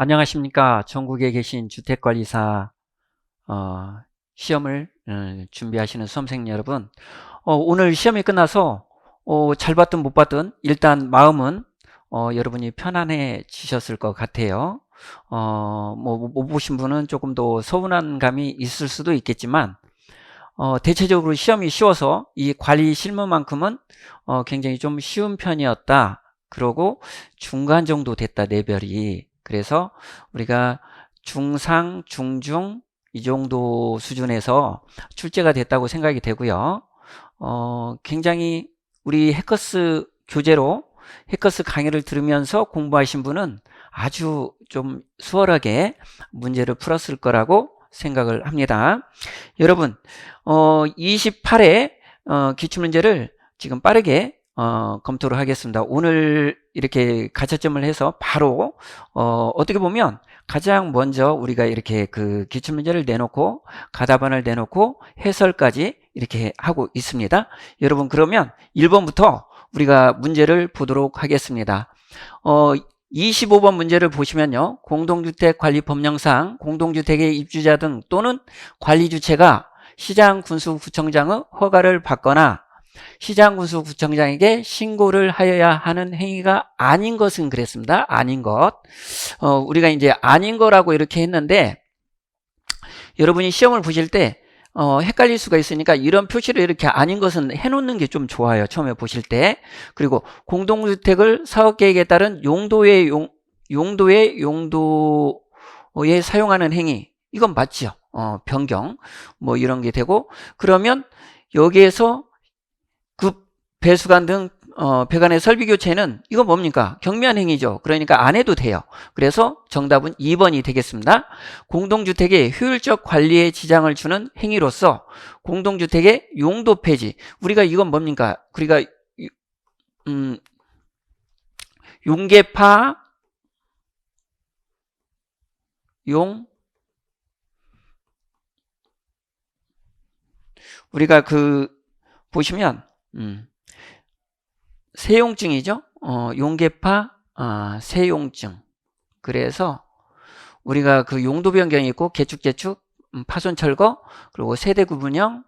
안녕하십니까. 전국에 계신 주택관리사 시험을 준비하시는 수험생 여러분. 오늘 시험이 끝나서 잘 봤든 못 봤든 일단 마음은 여러분이 편안해지셨을 것 같아요. 뭐 못 보신 분은 조금 더 서운한 감이 있을 수도 있겠지만 대체적으로 시험이 쉬워서 이 관리 실무만큼은 굉장히 좀 쉬운 편이었다. 그러고 중간 정도 됐다, 레벨이. 그래서 우리가 중상, 중중 이 정도 수준에서 출제가 됐다고 생각이 되고요. 굉장히 우리 해커스 교재로 해커스 강의를 들으면서 공부하신 분은 아주 좀 수월하게 문제를 풀었을 거라고 생각을 합니다. 여러분, 28회 기출문제를 지금 빠르게 검토를 하겠습니다. 오늘 이렇게 가채점을 해서 바로 어떻게 보면 가장 먼저 우리가 이렇게 그 기출문제를 내놓고 가답안을 내놓고 해설까지 이렇게 하고 있습니다. 여러분, 그러면 1번부터 우리가 문제를 보도록 하겠습니다. 25번 문제를 보시면요. 공동주택관리법령상 공동주택의 입주자 등 또는 관리주체가 시장군수구청장의 허가를 받거나 시장군수구청장에게 신고를 하여야 하는 행위가 아닌 것은 그랬습니다. 아닌 것. 우리가 이제 아닌 거라고 이렇게 했는데 여러분이 시험을 보실 때 헷갈릴 수가 있으니까 이런 표시를 이렇게 아닌 것은 해놓는 게 좀 좋아요. 처음에 보실 때. 그리고 공동주택을 사업계획에 따른 용도에 사용하는 행위. 이건 맞죠. 변경. 뭐 이런 게 되고. 그러면 여기에서 급, 배수관 등 배관의 설비 교체는 이건 뭡니까? 경미한 행위죠. 그러니까 안 해도 돼요. 그래서 정답은 2번이 되겠습니다. 공동주택의 효율적 관리에 지장을 주는 행위로서 공동주택의 용도 폐지. 우리가 이건 뭡니까? 우리가 용계파 우리가 보시면 세용증이죠. 용계파 세용증. 그래서 우리가 그 용도 변경이 있고 개축, 파손 철거, 그리고 세대 구분형,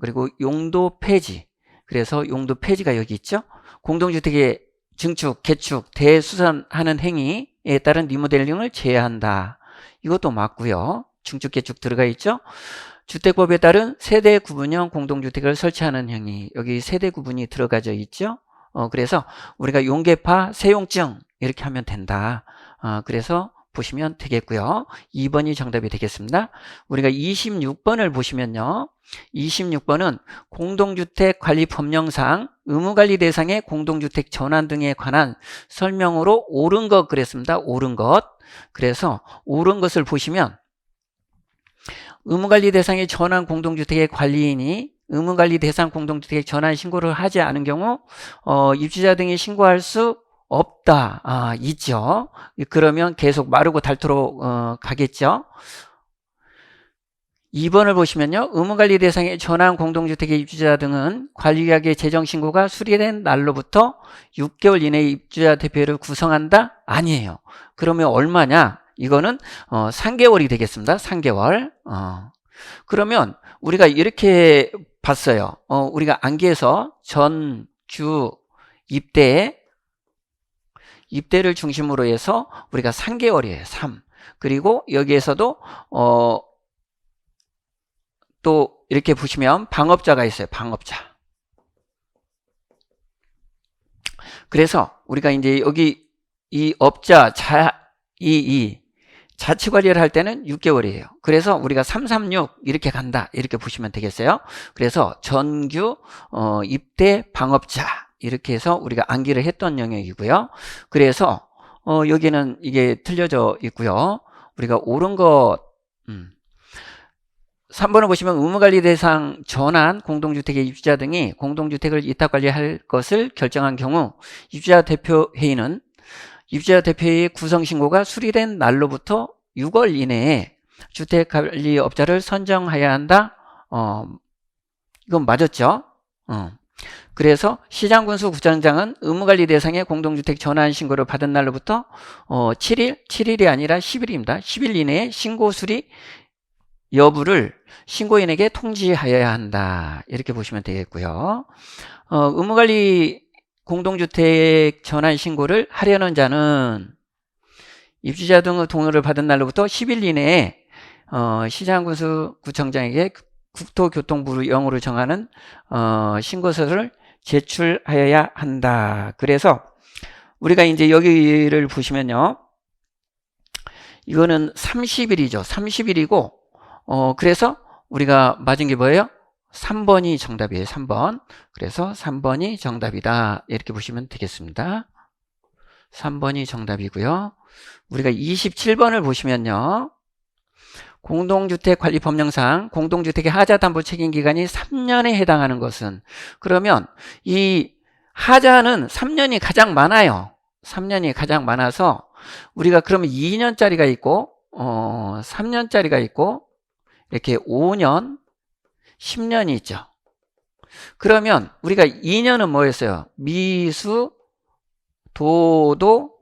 그리고 용도 폐지. 그래서 용도 폐지가 여기 있죠. 공동주택의 증축, 개축, 대수선하는 행위에 따른 리모델링을 제외한다. 이것도 맞고요. 증축, 개축 들어가 있죠. 주택법에 따른 세대 구분형 공동주택을 설치하는 행위. 여기 세대 구분이 들어가져 있죠. 그래서 우리가 용계파 세용증 이렇게 하면 된다. 그래서 보시면 되겠고요. 2번이 정답이 되겠습니다. 우리가 26번을 보시면요. 26번은 공동주택관리법령상 의무관리 대상의 공동주택 전환 등에 관한 설명으로 옳은 것 그랬습니다. 옳은 것. 그래서 옳은 것을 보시면 의무관리 대상의 전환 공동주택의 관리인이 의무관리 대상 공동주택 전환 신고를 하지 않은 경우 입주자 등이 신고할 수 없다. 있죠. 그러면 계속 마르고 닳도록 가겠죠. 2번을 보시면요. 의무관리 대상의 전환 공동주택의 입주자 등은 관리계약의 재정신고가 수리된 날로부터 6개월 이내에 입주자 대표를 구성한다? 아니에요. 그러면 얼마냐? 이거는 3개월이 되겠습니다. 3개월. 그러면 우리가 이렇게 봤어요. 우리가 암기해서 전, 주, 입대를 중심으로 해서 우리가 3개월이에요. 3. 그리고 여기에서도 또 이렇게 보시면 방업자가 있어요. 방업자. 그래서 우리가 이제 여기 이 업자 자치관리를 할 때는 6개월이에요. 그래서 우리가 336 이렇게 간다. 이렇게 보시면 되겠어요. 그래서 전규 입대 방업자 이렇게 해서 우리가 암기를 했던 영역이고요. 그래서 여기는 이게 틀려져 있고요. 우리가 옳은 것 3번을 보시면 의무관리 대상 전환 공동주택의 입주자 등이 공동주택을 위탁관리할 것을 결정한 경우 입주자 대표회의는 입주자 대표회의 구성신고가 수리된 날로부터 6월 이내에 주택관리업자를 선정해야 한다. 이건 맞았죠? 그래서 시장군수 구청장은 의무관리 대상의 공동주택 전환 신고를 받은 날로부터 7일이 아니라 10일입니다. 10일 이내에 신고 수리 여부를 신고인에게 통지하여야 한다. 이렇게 보시면 되겠고요. 의무관리 공동주택 전환 신고를 하려는 자는 입주자 등의 동의를 받은 날로부터 10일 이내에 시장군수 구청장에게 국토교통부로 영으로 정하는 신고서를 제출하여야 한다. 그래서 우리가 이제 여기를 보시면요. 이거는 30일이죠. 30일이고 그래서 우리가 맞은 게 뭐예요? 3번이 정답이에요. 3번. 그래서 3번이 정답이다. 이렇게 보시면 되겠습니다. 3번이 정답이고요. 우리가 27번을 보시면요. 공동주택관리법령상 공동주택의 하자담보 책임기간이 3년에 해당하는 것은, 그러면 이 하자는 3년이 가장 많아요. 3년이 가장 많아서 우리가 그러면 2년짜리가 있고 3년짜리가 있고 이렇게 5년 10년이 있죠. 그러면 우리가 2년은 뭐였어요? 미수 도도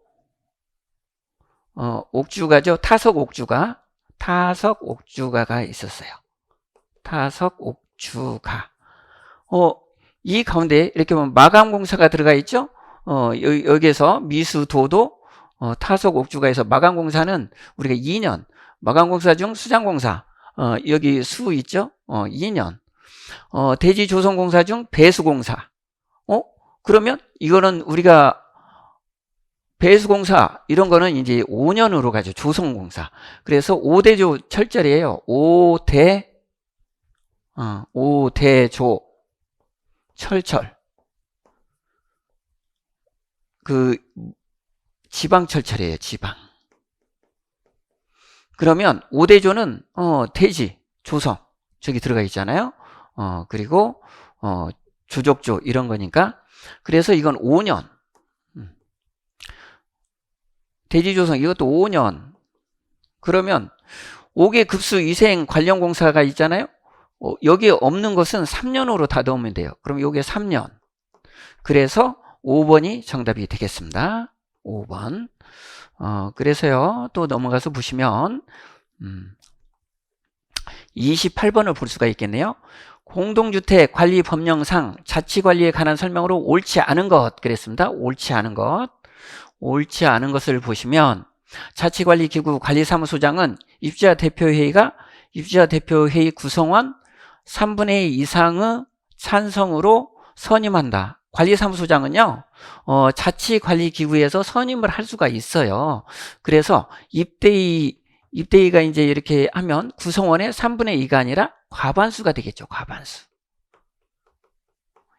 옥주가죠. 타석 옥주가가 있었어요. 타석 옥주가. 이 가운데 이렇게 보면 마감공사가 들어가 있죠. 여기에서 미수도도 타석 옥주가에서 마감공사는 우리가 2년, 마감공사 중 수장공사, 여기 수 있죠. 2년. 대지조성공사 중 배수공사. 그러면 이거는 우리가 배수공사 이런 거는 이제 5년으로 가죠. 조성공사. 그래서 5대조 철절이에요. 5대조 철철. 그 지방철철이에요. 지방. 그러면 5대조는 대지, 조성 저기 들어가 있잖아요. 그리고 조족조 이런 거니까. 그래서 이건 5년. 대지조성 이것도 5년. 그러면 5개 급수 위생 관련 공사가 있잖아요. 여기에 없는 것은 3년으로 다 넣으면 돼요. 그럼 여기에 3년. 그래서 5번이 정답이 되겠습니다. 5번. 그래서요. 또 넘어가서 보시면 28번을 볼 수가 있겠네요. 공동주택 관리 법령상 자치관리에 관한 설명으로 옳지 않은 것 그랬습니다. 옳지 않은 것. 옳지 않은 것을 보시면 자치관리기구 관리사무소장은 입주자 대표회의 구성원 3분의 2 이상의 찬성으로 선임한다. 관리사무소장은요, 자치관리기구에서 선임을 할 수가 있어요. 그래서 입대위가 이제 이렇게 하면 구성원의 3분의 2가 아니라 과반수가 되겠죠. 과반수.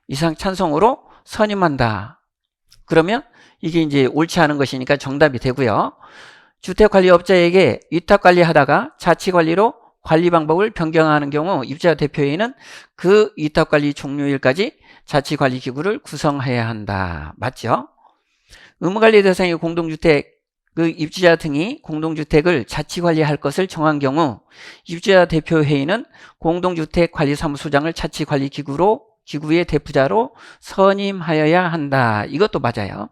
이상 찬성으로 선임한다. 그러면 이게 이제 옳지 않은 것이니까 정답이 되고요. 주택관리업자에게 위탁관리하다가 자치관리로 관리 방법을 변경하는 경우 입주자 대표회의는 그 위탁관리 종료일까지 자치관리기구를 구성해야 한다. 맞죠? 의무관리 대상의 공동주택 그 입주자 등이 공동주택을 자치관리할 것을 정한 경우 입주자 대표회의는 공동주택관리사무소장을 자치관리기구의 대표자로 선임하여야 한다. 이것도 맞아요.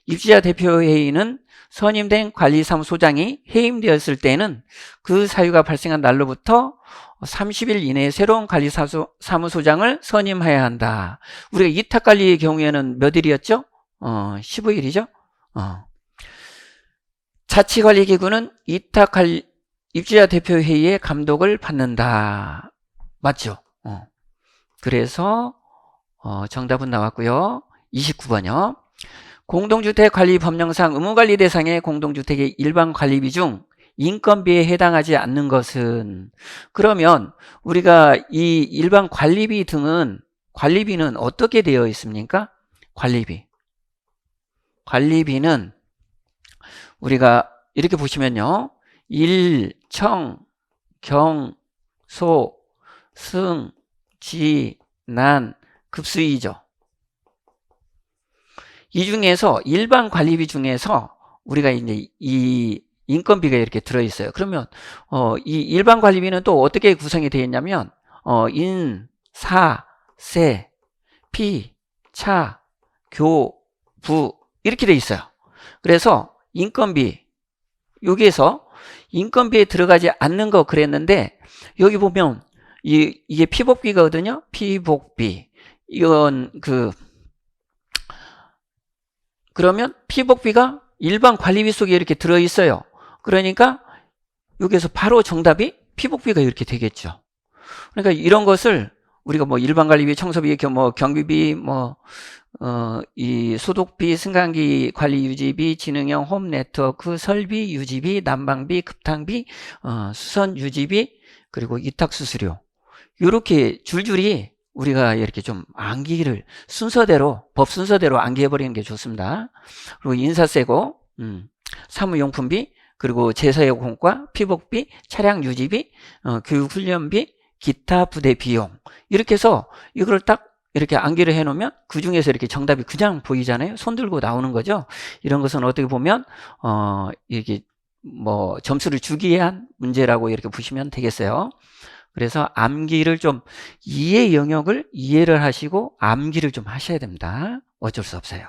입주자 대표회의는 선임된 관리사무소장이 해임되었을 때는 그 사유가 발생한 날로부터 30일 이내에 새로운 관리사무소장을 선임해야 한다. 우리가 위탁관리의 경우에는 몇 일이었죠? 15일이죠? 자치관리기구는 입주자 대표회의의 감독을 받는다. 맞죠? 그래서 정답은 나왔고요. 29번이요. 공동주택관리법령상 의무관리 대상의 공동주택의 일반관리비 중 인건비에 해당하지 않는 것은, 그러면 우리가 이 일반관리비 등은 관리비는 어떻게 되어 있습니까? 관리비는 우리가 이렇게 보시면요. 일, 청, 경, 소, 승, 지, 난, 급수이죠. 이 중에서 일반 관리비 중에서 우리가 이제 이 인건비가 이렇게 들어있어요. 그러면 이 일반 관리비는 또 어떻게 구성이 되어 있냐면 인, 사, 세, 피, 차, 교, 부 이렇게 돼 있어요. 그래서 인건비 여기에서 인건비에 들어가지 않는 거 그랬는데 여기 보면 이게 피복비거든요. 피복비 이건 그러면 피복비가 일반 관리비 속에 이렇게 들어 있어요. 그러니까 여기에서 바로 정답이 피복비가 이렇게 되겠죠. 그러니까 이런 것을 우리가 뭐 일반 관리비, 청소비, 뭐 경비비, 이 소독비, 승강기 관리 유지비, 지능형 홈 네트워크 설비 유지비, 난방비, 급탕비, 수선 유지비, 그리고 이탁 수수료 이렇게 줄줄이 우리가 이렇게 좀 암기를 순서대로 법 순서대로 암기해 버리는 게 좋습니다. 그리고 인사세고, 사무용품비, 그리고 제사여공과, 피복비, 차량 유지비, 교육훈련비, 기타 부대 비용 이렇게 해서 이걸 딱 이렇게 암기를 해 놓으면 그 중에서 이렇게 정답이 그냥 보이잖아요. 손 들고 나오는 거죠. 이런 것은 어떻게 보면 이게 뭐 점수를 주기 위한 문제라고 이렇게 보시면 되겠어요. 그래서 암기를 좀 이해 영역을 이해를 하시고 암기를 좀 하셔야 됩니다. 어쩔 수 없어요.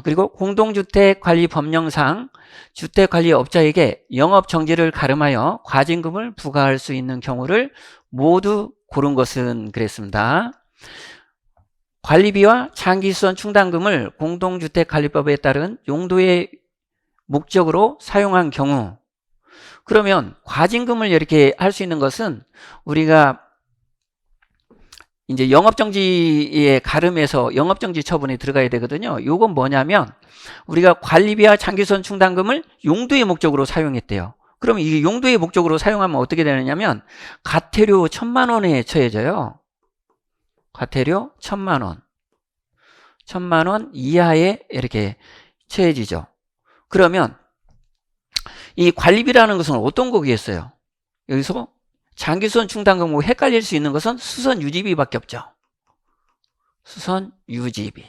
그리고 공동주택관리법령상 주택관리업자에게 영업정지를 가름하여 과징금을 부과할 수 있는 경우를 모두 고른 것은 그랬습니다. 관리비와 장기수선 충당금을 공동주택관리법에 따른 용도의 목적으로 사용한 경우, 그러면 과징금을 이렇게 할 수 있는 것은 우리가 이제 영업정지에 가름해서 영업정지 처분에 들어가야 되거든요. 요건 뭐냐면 우리가 관리비와 장기수선 충당금을 용도의 목적으로 사용했대요. 그러면 이게 용도의 목적으로 사용하면 어떻게 되느냐면 과태료 1,000만 원에 처해져요. 과태료 1,000만 원. 1,000만 원 이하에 이렇게 처해지죠. 그러면 이 관리비라는 것은 어떤 거겠어요? 여기서 장기수선 충당금하고 헷갈릴 수 있는 것은 수선 유지비밖에 없죠. 수선 유지비.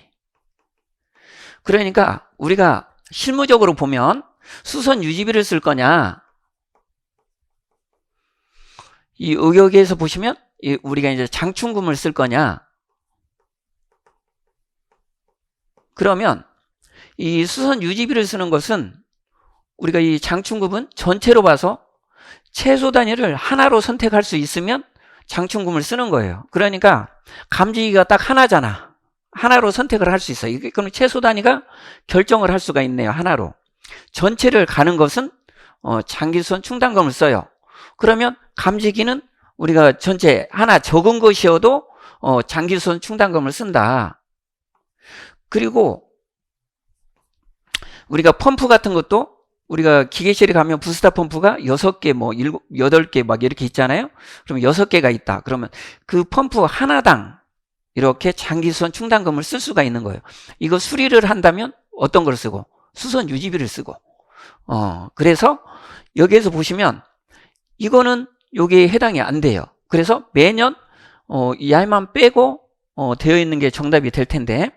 그러니까 우리가 실무적으로 보면 수선 유지비를 쓸 거냐, 이 의역에서 보시면 우리가 이제 장충금을 쓸 거냐, 그러면 이 수선 유지비를 쓰는 것은 우리가 이 장충금은 전체로 봐서 최소 단위를 하나로 선택할 수 있으면 장충금을 쓰는 거예요. 그러니까 감지기가 딱 하나잖아. 하나로 선택을 할 수 있어요. 그럼 최소 단위가 결정을 할 수가 있네요. 하나로. 전체를 가는 것은 장기수선 충당금을 써요. 그러면 감지기는 우리가 전체 하나 적은 것이어도 장기수선 충당금을 쓴다. 그리고 우리가 펌프 같은 것도 우리가 기계실에 가면 부스타 펌프가 6개, 뭐 7, 8개 막 이렇게 있잖아요. 그러면 6개가 있다. 그러면 그 펌프 하나당 이렇게 장기수선 충당금을 쓸 수가 있는 거예요. 이거 수리를 한다면 어떤 걸 쓰고? 수선 유지비를 쓰고. 그래서 여기에서 보시면 이거는 여기에 해당이 안 돼요. 그래서 매년 이 알만 빼고 되어 있는 게 정답이 될 텐데,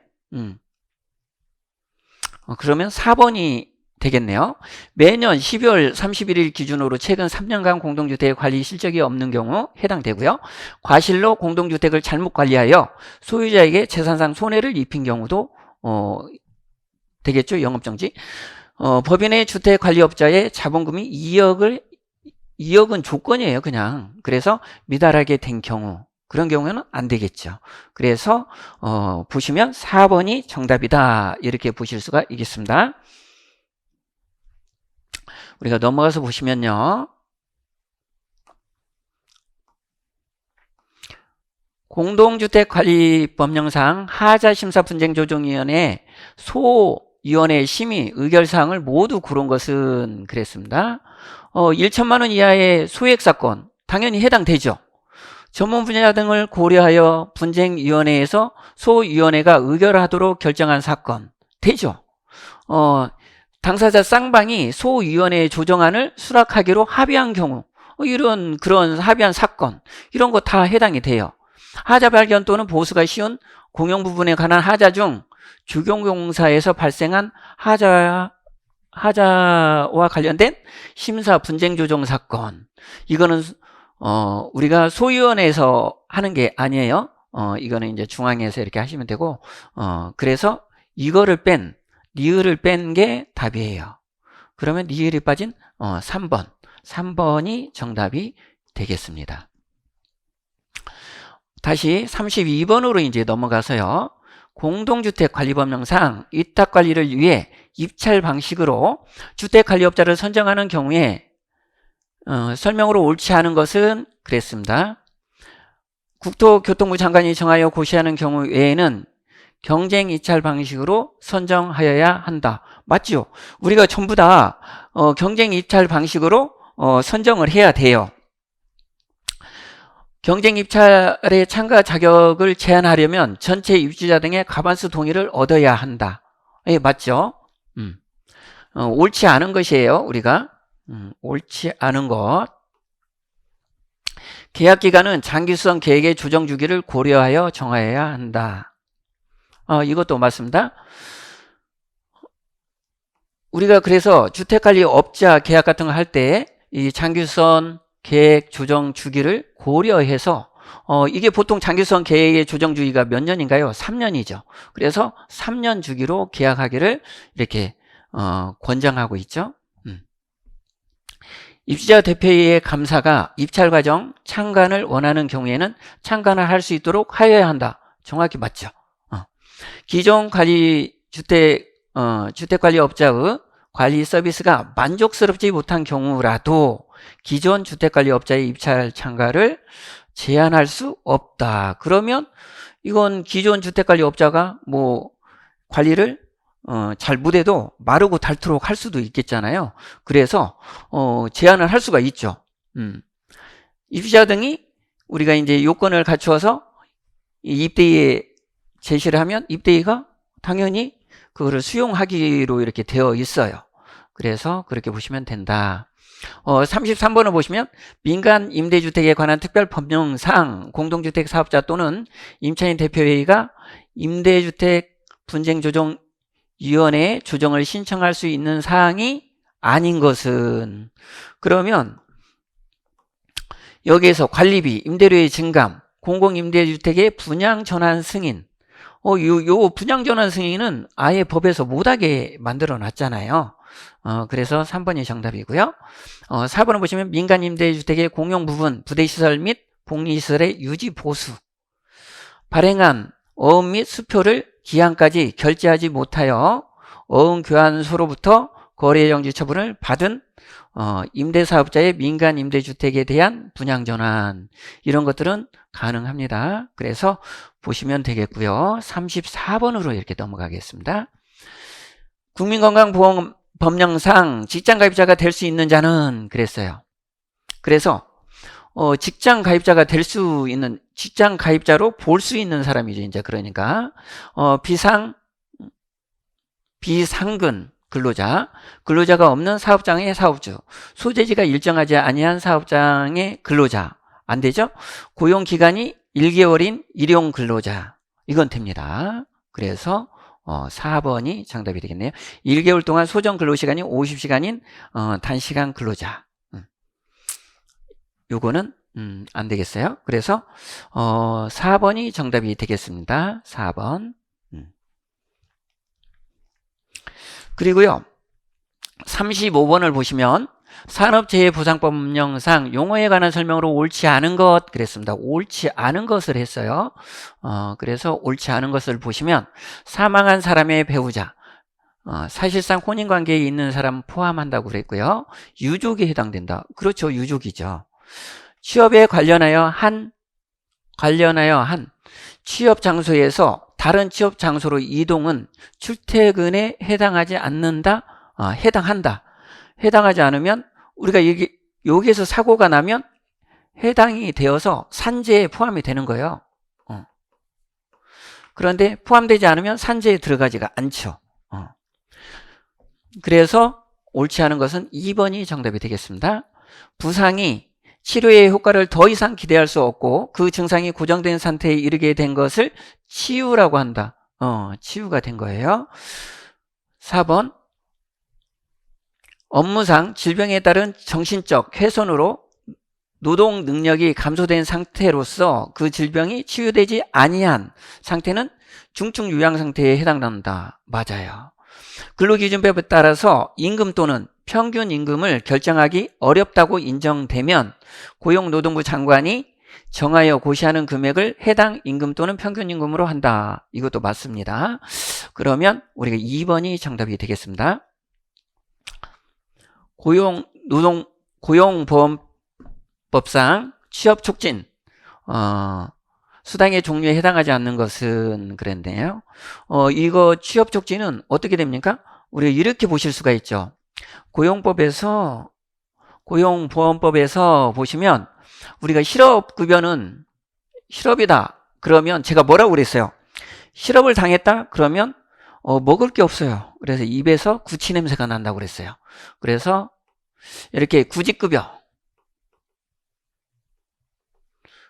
그러면 4번이 되겠네요. 매년 12월 31일 기준으로 최근 3년간 공동주택 관리 실적이 없는 경우 해당되고요. 과실로 공동주택을 잘못 관리하여 소유자에게 재산상 손해를 입힌 경우도 되겠죠. 영업정지. 법인의 주택관리업자의 자본금이 2억은 조건이에요. 그냥. 그래서 미달하게 된 경우, 그런 경우에는 안 되겠죠. 그래서 보시면 4번이 정답이다. 이렇게 보실 수가 있겠습니다. 우리가 넘어가서 보시면요. 공동주택관리법령상 하자심사분쟁조정위원회 소위원회 심의 의결사항을 모두 고른 것은 그랬습니다. 1천만 원 이하의 소액사건 당연히 해당되죠. 전문 분야 등을 고려하여 분쟁위원회에서 소위원회가 의결하도록 결정한 사건 되죠. 당사자 쌍방이 소위원회 조정안을 수락하기로 합의한 경우, 그런 합의한 사건, 이런 거 다 해당이 돼요. 하자 발견 또는 보수가 쉬운 공용 부분에 관한 하자 중 주경공사에서 발생한 하자와 관련된 심사 분쟁 조정 사건, 이거는 우리가 소위원회에서 하는 게 아니에요. 이거는 이제 중앙에서 이렇게 하시면 되고, 그래서 이거를 뺀, 니을을 뺀 게 답이에요. 그러면 니을이 빠진 3번. 3번이 정답이 되겠습니다. 다시 32번으로 이제 넘어가서요. 공동주택관리법령상 위탁관리를 위해 입찰 방식으로 주택관리업자를 선정하는 경우에 설명으로 옳지 않은 것은 그랬습니다. 국토교통부 장관이 정하여 고시하는 경우 외에는 경쟁 입찰 방식으로 선정하여야 한다. 맞죠? 우리가 전부 다 경쟁 입찰 방식으로 선정을 해야 돼요. 경쟁 입찰에 참가 자격을 제한하려면 전체 입주자 등의 과반수 동의를 얻어야 한다. 예, 맞죠? 옳지 않은 것이에요, 우리가. 옳지 않은 것. 계약기간은 장기수선 계획의 조정 주기를 고려하여 정하여야 한다. 이것도 맞습니다. 우리가 그래서 주택관리업자 계약 같은 거 할 때 이 장기수선 계획 조정 주기를 고려해서 이게 보통 장기수선 계획의 조정 주기가 몇 년인가요? 3년이죠. 그래서 3년 주기로 계약하기를 이렇게 권장하고 있죠. 입주자 대표의 감사가 입찰 과정 참관을 원하는 경우에는 참관을 할 수 있도록 하여야 한다. 정확히 맞죠. 기존 주택관리업자의 관리 서비스가 만족스럽지 못한 경우라도 기존 주택관리업자의 입찰 참가를 제한할 수 없다. 그러면 이건 기존 주택관리업자가 뭐 관리를 잘 못해도 마르고 닳도록 할 수도 있겠잖아요. 그래서 제한을 할 수가 있죠. 입주자 등이 우리가 이제 요건을 갖추어서 입대에 제시를 하면 입대가 당연히 그거를 수용하기로 이렇게 되어 있어요. 그래서 그렇게 보시면 된다. 33번을 보시면 민간 임대주택에 관한 특별법령상 공동주택 사업자 또는 임차인 대표회의가 임대주택 분쟁조정위원회에 조정을 신청할 수 있는 사항이 아닌 것은, 그러면 여기에서 관리비, 임대료의 증감, 공공임대주택의 분양전환 승인, 요 분양전환 승인은 아예 법에서 못하게 만들어 놨잖아요. 그래서 3번이 정답이고요. 4번을 보시면 민간 임대주택의 공용 부분, 부대시설 및 복리시설의 유지 보수, 발행한 어음 및 수표를 기한까지 결제하지 못하여 어음 교환소로부터 거래정지 처분을 받은 임대사업자의 민간 임대주택에 대한 분양전환, 이런 것들은 가능합니다. 그래서 보시면 되겠고요. 34번으로 이렇게 넘어가겠습니다. 국민건강보험법령상 직장가입자가 될 수 있는 자는 그랬어요. 그래서 직장가입자가 될 수 있는, 직장가입자로 볼 수 있는 사람이죠. 이제 그러니까 비상근 근로자가 없는 사업장의 사업주, 소재지가 일정하지 아니한 사업장의 근로자, 안 되죠? 고용기간이 1개월인 일용 근로자, 이건 됩니다. 그래서 4번이 정답이 되겠네요. 1개월 동안 소정 근로시간이 50시간인 단시간 근로자, 요거는 안 되겠어요. 그래서 4번이 정답이 되겠습니다. 4번. 그리고요, 35번을 보시면 산업재해보상법령상 용어에 관한 설명으로 옳지 않은 것 그랬습니다. 옳지 않은 것을 했어요. 그래서 옳지 않은 것을 보시면 사망한 사람의 배우자, 사실상 혼인관계에 있는 사람 포함한다고 그랬고요. 유족에 해당된다. 그렇죠. 유족이죠. 취업에 관련하여 한 취업 장소에서 다른 취업 장소로 이동은 출퇴근에 해당하지 않는다. 해당한다. 해당하지 않으면 우리가 여기에서 사고가 나면 해당이 되어서 산재에 포함이 되는 거예요. 그런데 포함되지 않으면 산재에 들어가지가 않죠. 그래서 옳지 않은 것은 2번이 정답이 되겠습니다. 부상이 치료의 효과를 더 이상 기대할 수 없고 그 증상이 고정된 상태에 이르게 된 것을 치유라고 한다. 치유가 된 거예요. 4번, 업무상 질병에 따른 정신적 훼손으로 노동 능력이 감소된 상태로서 그 질병이 치유되지 아니한 상태는 중증 요양 상태에 해당한다. 맞아요. 근로기준법에 따라서 임금 또는 평균 임금을 결정하기 어렵다고 인정되면 고용노동부 장관이 정하여 고시하는 금액을 해당 임금 또는 평균 임금으로 한다. 이것도 맞습니다. 그러면 우리가 2번이 정답이 되겠습니다. 고용보험법상 취업 촉진 수당의 종류에 해당하지 않는 것은 그랬네요. 이거 취업 촉진은 어떻게 됩니까? 우리가 이렇게 보실 수가 있죠. 고용보험법에서 보시면 우리가 실업급여는 실업이다. 그러면 제가 뭐라고 그랬어요? 실업을 당했다? 그러면 먹을 게 없어요. 그래서 입에서 구취 냄새가 난다고 그랬어요. 그래서 이렇게 구직급여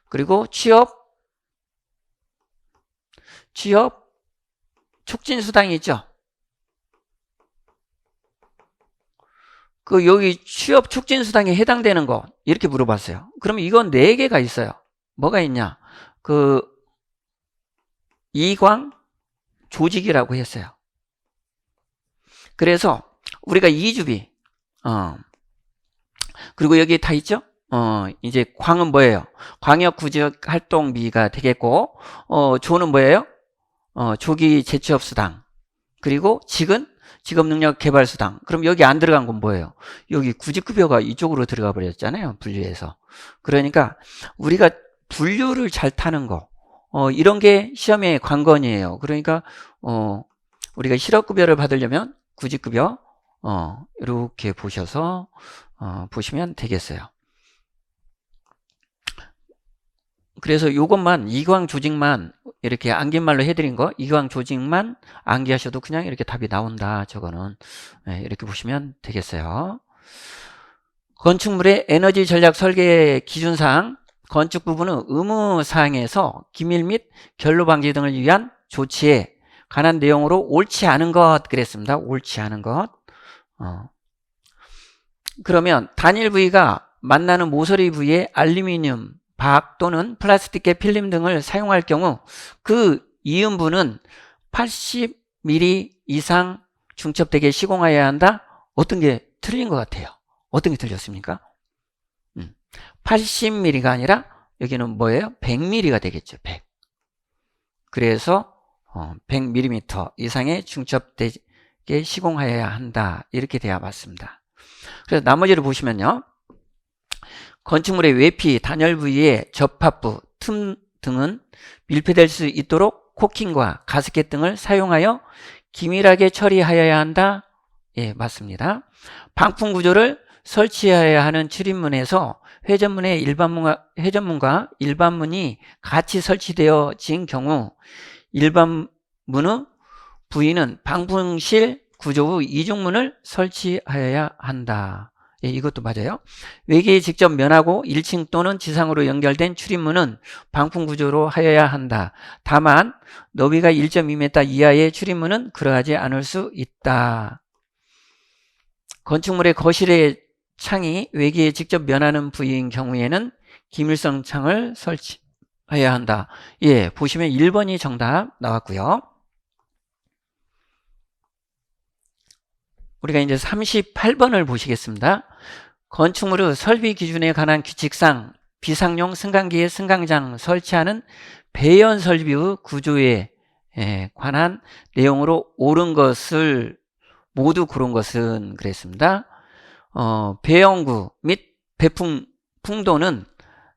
그리고 취업 촉진수당이 있죠. 여기 취업 촉진수당에 해당되는 거 이렇게 물어봤어요. 그러면 이건 4개가 있어요. 뭐가 있냐? 이광 조직이라고 했어요. 그래서 우리가 이주비 그리고 여기 다 있죠? 이제 광은 뭐예요? 광역구직활동비가 되겠고 조는 뭐예요? 조기 재취업수당 그리고 직은 직업능력개발수당. 그럼 여기 안 들어간 건 뭐예요? 여기 구직급여가 이쪽으로 들어가 버렸잖아요. 분류해서. 그러니까 우리가 분류를 잘 타는 거 이런 게 시험의 관건이에요. 그러니까 우리가 실업급여를 받으려면 구직급여 이렇게 보셔서 보시면 되겠어요. 그래서 요것만 이광 조직만 이렇게 암기말로 해드린 거 이광 조직만 암기하셔도 그냥 이렇게 답이 나온다. 저거는 이렇게 보시면 되겠어요. 건축물의 에너지 전략 설계 기준상 건축 부분은 의무사항에서 기밀 및 결로 방지 등을 위한 조치에 관한 내용으로 옳지 않은 것 그랬습니다. 옳지 않은 것. 그러면 단일 부위가 만나는 모서리 부위에 알루미늄 박 또는 플라스틱의 필름 등을 사용할 경우 그 이음부는 80mm 이상 중첩되게 시공하여야 한다. 어떤 게 틀린 것 같아요? 어떤 게 틀렸습니까? 80mm가 아니라 여기는 뭐예요? 100mm가 되겠죠. 100. 그래서 100mm 이상의 중첩되게 시공하여야 한다. 이렇게 돼야 맞습니다. 그래서 나머지를 보시면요. 건축물의 외피, 단열 부위의 접합부, 틈 등은 밀폐될 수 있도록 코킹과 가스켓 등을 사용하여 기밀하게 처리하여야 한다. 예, 맞습니다. 방풍 구조를 설치해야 하는 출입문에서 회전문과 일반문이 같이 설치되어진 경우 일반문의 부위는 방풍실 구조 후 이중문을 설치하여야 한다. 예, 이것도 맞아요. 외기에 직접 면하고 1층 또는 지상으로 연결된 출입문은 방풍 구조로 하여야 한다. 다만 너비가 1.2m 이하의 출입문은 그러하지 않을 수 있다. 건축물의 거실의 창이 외기에 직접 면하는 부위인 경우에는 기밀성 창을 설치해야 한다. 예, 보시면 1번이 정답 나왔고요. 우리가 이제 38번을 보시겠습니다. 건축물의 설비 기준에 관한 규칙상 비상용 승강기의 승강장 설치하는 배연 설비의 구조에 관한 내용으로 옳은 것을 모두 고른 것은 그랬습니다. 배연구 및 배풍 풍도는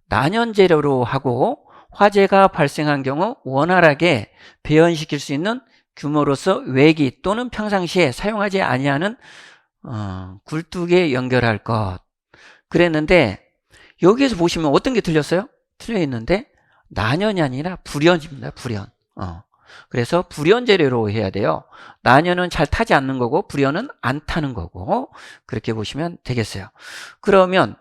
난연 재료로 하고 화재가 발생한 경우 원활하게 배연시킬 수 있는 규모로서 외기 또는 평상시에 사용하지 아니하는 굴뚝에 연결할 것 그랬는데 여기에서 보시면 어떤 게 틀렸어요? 틀려 있는데 난연이 아니라 불연입니다. 불연. 그래서 불연 재료로 해야 돼요. 난연은 잘 타지 않는 거고 불연은 안 타는 거고 그렇게 보시면 되겠어요. 그러면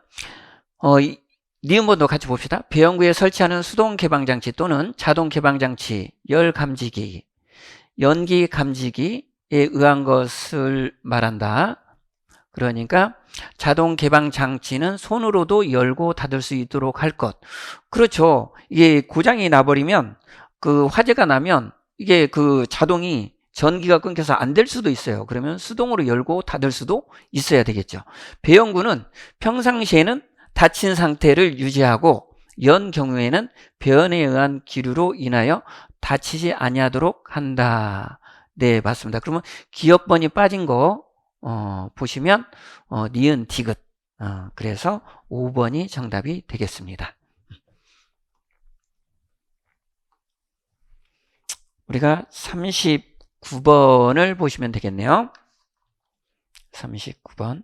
니은번도 같이 봅시다. 배연구에 설치하는 수동 개방장치 또는 자동 개방장치, 열 감지기, 연기 감지기에 의한 것을 말한다. 그러니까 자동 개방 장치는 손으로도 열고 닫을 수 있도록 할 것. 그렇죠. 이게 고장이 나버리면 그 화재가 나면 이게 그 자동이 전기가 끊겨서 안 될 수도 있어요. 그러면 수동으로 열고 닫을 수도 있어야 되겠죠. 배연구는 평상시에는 닫힌 상태를 유지하고 연 경우에는 배연에 의한 기류로 인하여 닫히지 아니하도록 한다. 네, 맞습니다. 그러면 기역번이 빠진 거 보시면 니은 디귿. 그래서 5번이 정답이 되겠습니다. 우리가 39번을 보시면 되겠네요. 39번.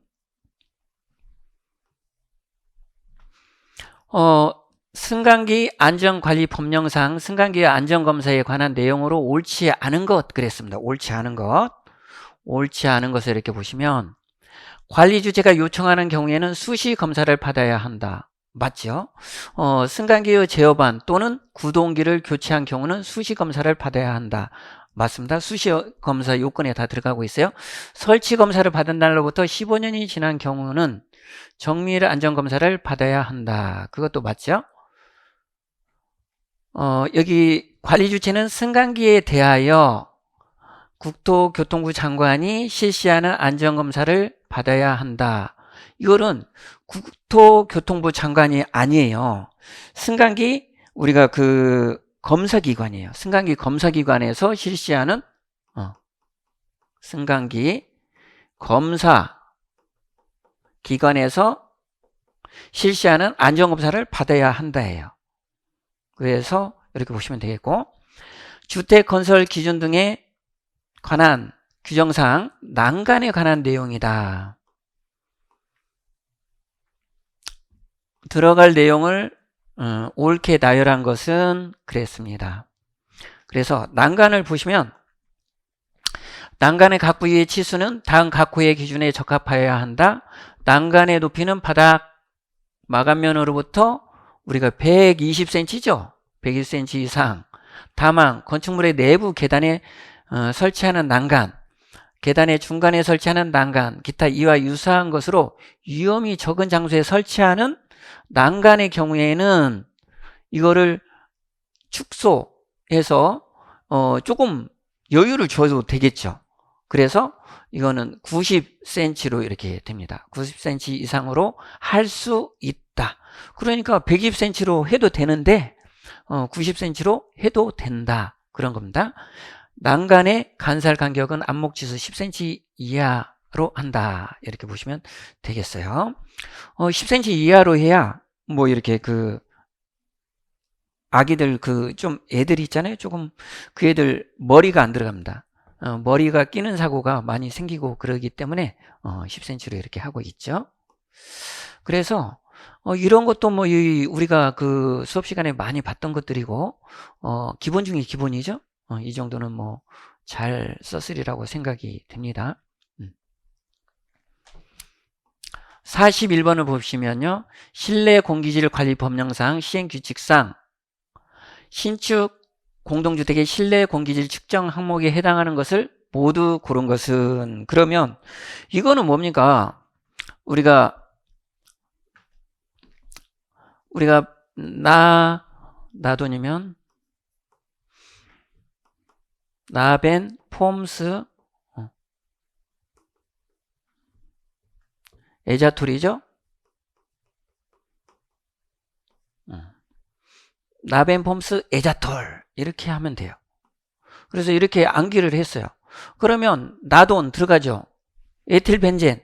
승강기 안전관리 법령상 승강기 안전검사에 관한 내용으로 옳지 않은 것 그랬습니다. 옳지 않은 것. 옳지 않은 것을 이렇게 보시면 관리 주체가 요청하는 경우에는 수시 검사를 받아야 한다. 맞죠? 승강기의 제어반 또는 구동기를 교체한 경우는 수시 검사를 받아야 한다. 맞습니다. 수시 검사 요건에 다 들어가고 있어요. 설치 검사를 받은 날로부터 15년이 지난 경우는 정밀 안전검사를 받아야 한다. 그것도 맞죠? 여기 관리 주체는 승강기에 대하여 국토교통부 장관이 실시하는 안전검사를 받아야 한다. 이거는 국토교통부 장관이 아니에요. 승강기 우리가 그 검사기관이에요. 승강기 검사기관에서 실시하는 승강기 검사 기관에서 실시하는 안전검사를 받아야 한다예요. 그래서 이렇게 보시면 되겠고, 주택건설 기준 등에 관한 규정상 난간에 관한 내용이다. 들어갈 내용을 옳게 나열한 것은 그랬습니다. 그래서 난간을 보시면 난간의 각 부위의 치수는 다음 각 호의 기준에 적합하여야 한다. 난간의 높이는 바닥 마감면으로부터 우리가 120cm죠. 120cm 이상. 다만 건축물의 내부 계단에 설치하는 난간, 계단의 중간에 설치하는 난간, 기타 이와 유사한 것으로 위험이 적은 장소에 설치하는 난간의 경우에는 이거를 축소해서 조금 여유를 줘도 되겠죠. 그래서 이거는 90cm로 이렇게 됩니다. 90cm 이상으로 할 수 있다. 그러니까 120cm로 해도 되는데 90cm로 해도 된다. 그런 겁니다. 난간의 간살 간격은 안목지수 10cm 이하로 한다. 이렇게 보시면 되겠어요. 10cm 이하로 해야 뭐 이렇게 그 아기들 그 좀 애들 있잖아요. 조금 그 애들 머리가 안 들어갑니다. 머리가 끼는 사고가 많이 생기고 그러기 때문에 10cm로 이렇게 하고 있죠. 그래서 이런 것도 뭐 우리가 그 수업 시간에 많이 봤던 것들이고 기본 중에 기본이죠. 이 정도는 뭐 잘 썼으리라고 생각이 됩니다. 41번을 보시면요. 실내 공기질 관리 법령상 시행규칙상 신축 공동주택의 실내 공기질 측정 항목에 해당하는 것을 모두 고른 것은, 그러면 이거는 뭡니까? 우리가 나돈이면 나벤 폼스 에자톨이죠. 나벤 폼스 에자톨 이렇게 하면 돼요. 그래서 이렇게 암기를 했어요. 그러면 나돈 들어가죠. 에틸벤젠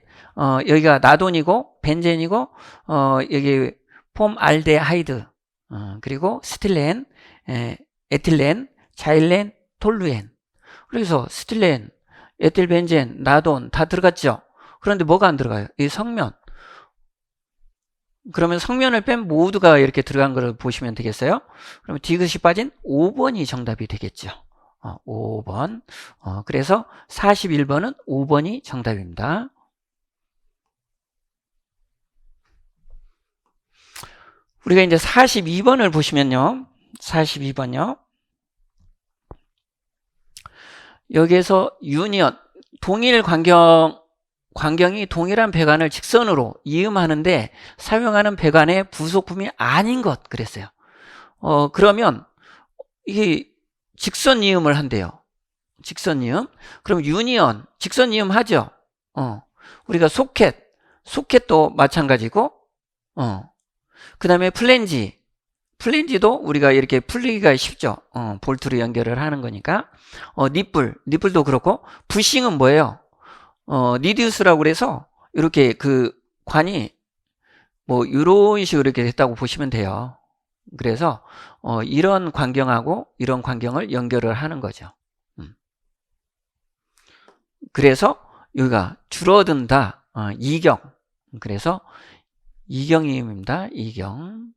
여기가 나돈이고 벤젠이고 여기 폼알데하이드 그리고 스틸렌 에틸렌 자일렌 톨루엔. 그래서 스틸렌 에틸벤젠 나돈 다 들어갔죠. 그런데 뭐가 안 들어가요? 이 성면. 그러면 성면을 뺀 모두가 이렇게 들어간 걸 보시면 되겠어요. 그러면 디귿이 빠진 5번이 정답이 되겠죠. 5번. 그래서 41번은 5번이 정답입니다. 우리가 이제 42번을 보시면요. 42번요. 여기에서 유니언, 동일 광경이 동일한 배관을 직선으로 이음하는데 사용하는 배관의 부속품이 아닌 것 그랬어요. 그러면 이게 직선 이음을 한대요. 직선 이음. 그럼 유니언, 직선 이음 하죠. 우리가 소켓도 마찬가지고, 그 다음에 플랜지도 우리가 이렇게 풀리기가 쉽죠. 볼트로 연결을 하는 거니까. 니플도 그렇고, 부싱은 뭐예요? 리디우스라고 그래서 이렇게 그 관이 뭐 이런 식으로 이렇게 됐다고 보시면 돼요. 그래서 이런 광경하고 이런 광경을 연결을 하는 거죠. 그래서 여기가 줄어든다. 이경. 그래서 이경이음입니다. 이경.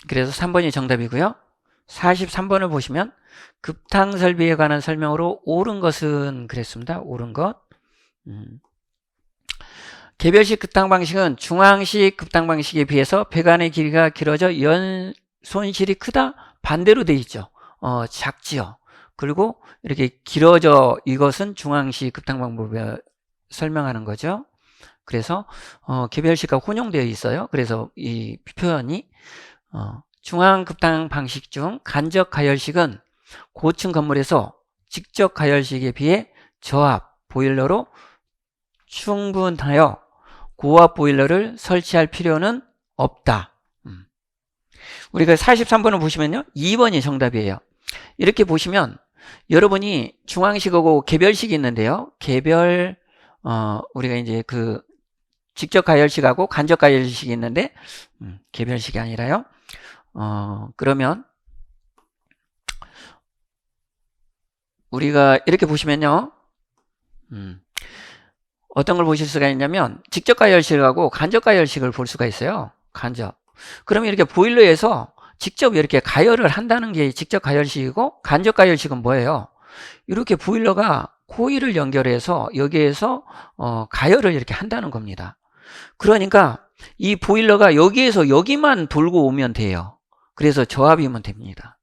그래서 3번이 정답이고요. 43번을 보시면 급탕 설비에 관한 설명으로 옳은 것은 그랬습니다. 옳은 것. 개별식 급탕 방식은 중앙식 급탕 방식에 비해서 배관의 길이가 길어져 손실이 크다? 반대로 돼 있죠. 작지요. 그리고 이렇게 길어져, 이것은 중앙식 급탕 방법에 설명하는 거죠. 그래서 개별식과 혼용되어 있어요. 그래서 이 표현이 중앙 급탕 방식 중 간접 가열식은 고층 건물에서 직접 가열식에 비해 저압 보일러로 충분하여 고압 보일러를 설치할 필요는 없다. 우리가 43번을 보시면요, 2번이 정답이에요. 이렇게 보시면 여러분이 중앙식하고 개별식이 있는데요. 우리가 이제 그 직접 가열식하고 간접 가열식이 있는데 개별식이 아니라요. 그러면 우리가 이렇게 보시면요. 어떤 걸 보실 수가 있냐면 직접 가열식하고 간접 가열식을 볼 수가 있어요. 간접. 그러면 이렇게 보일러에서 직접 이렇게 가열을 한다는 게 직접 가열식이고, 간접 가열식은 뭐예요? 이렇게 보일러가 코일을 연결해서 여기에서 가열을 이렇게 한다는 겁니다. 그러니까 이 보일러가 여기에서 여기만 돌고 오면 돼요. 그래서 저압이면 됩니다.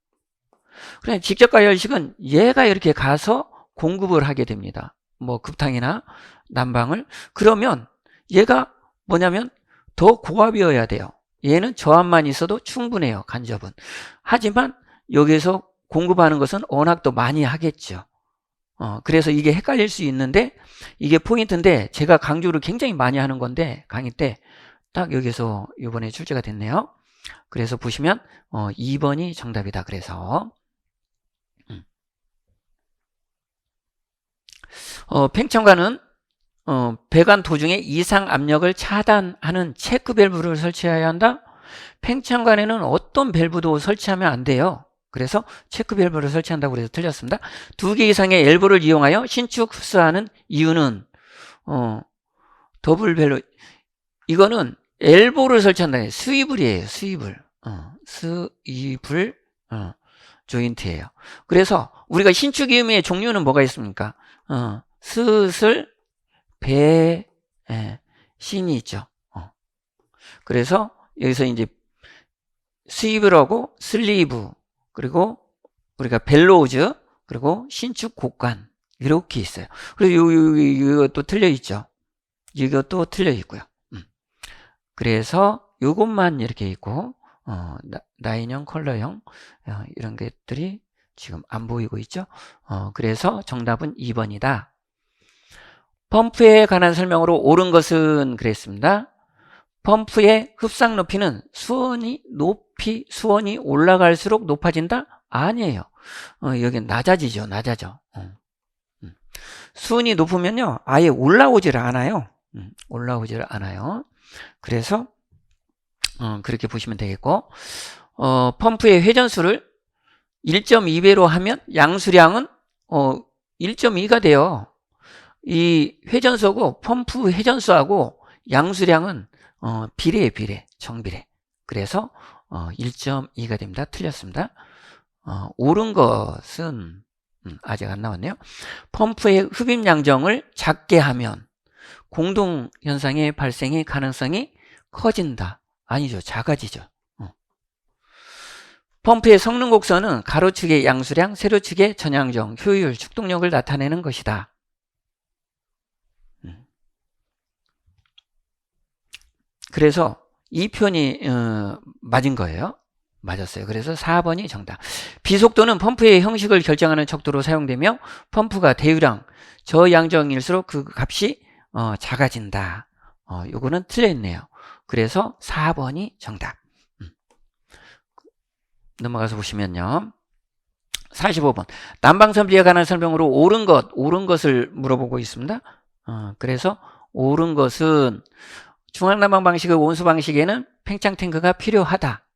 그냥 직접 가열식은 얘가 이렇게 가서 공급을 하게 됩니다. 뭐 급탕이나 난방을. 그러면 얘가 뭐냐면 더 고압이어야 돼요. 얘는 저압만 있어도 충분해요. 간접은. 하지만 여기서 공급하는 것은 워낙 또 많이 하겠죠. 그래서 이게 헷갈릴 수 있는데 이게 포인트인데, 제가 강조를 굉장히 많이 하는 건데 강의 때 딱 여기서 이번에 출제가 됐네요. 그래서 보시면 2번이 정답이다. 그래서 팽창관은 배관 도중에 이상 압력을 차단하는 체크 밸브를 설치해야 한다. 팽창관에는 어떤 밸브도 설치하면 안 돼요. 그래서 체크 밸브를 설치한다고 해서 틀렸습니다. 2개 이상의 엘보를 이용하여 신축 흡수하는 이유는 더블 밸브, 이거는 엘보를 설치한다. 스위블이에요. 스위블. 스위블 조인트예요. 그래서 우리가 신축 이음의 종류는 뭐가 있습니까? 스슬, 배, 신이 있죠. 그래서 여기서 이제 스위블하고 슬리브, 그리고 우리가 벨로우즈, 그리고 신축 곡관 이렇게 있어요. 그리고 이것도 틀려 있죠. 이것도 틀려 있고요. 그래서 요것만 이렇게 있고 라인형, 컬러형 이런 것들이 지금 안 보이고 있죠. 그래서 정답은 2번이다. 펌프에 관한 설명으로 옳은 것은 그랬습니다. 펌프의 흡상 높이는 수원이 올라갈수록 높아진다? 아니에요. 여긴 낮아지죠. 낮아져. 수온이 높으면요, 아예 올라오질 않아요. 올라오질 않아요. 그래서 그렇게 보시면 되겠고, 펌프의 회전수를 1.2배로 하면 양수량은 1.2가 돼요. 이 회전수하고 펌프 회전수하고 양수량은 비례, 정비례. 그래서 1.2가 됩니다. 틀렸습니다. 옳은 것은 아직 안 나왔네요. 펌프의 흡입 양정을 작게 하면 공동현상의 발생의 가능성이 커진다. 아니죠. 작아지죠. 펌프의 성능 곡선은 가로축의 양수량, 세로축의 전향정, 효율, 축동력을 나타내는 것이다. 그래서 이 표현이 맞은 거예요. 맞았어요. 그래서 4번이 정답. 비속도는 펌프의 형식을 결정하는 척도로 사용되며 펌프가 대유량, 저양정일수록 그 값이 작아진다. 요거는 틀려있네요. 그래서 4번이 정답. 넘어가서 보시면요. 45번. 난방선비에 관한 설명으로 옳은 것을 물어보고 있습니다. 그래서 옳은 것은 중앙난방 방식의 온수 방식에는 팽창 탱크가 필요하다.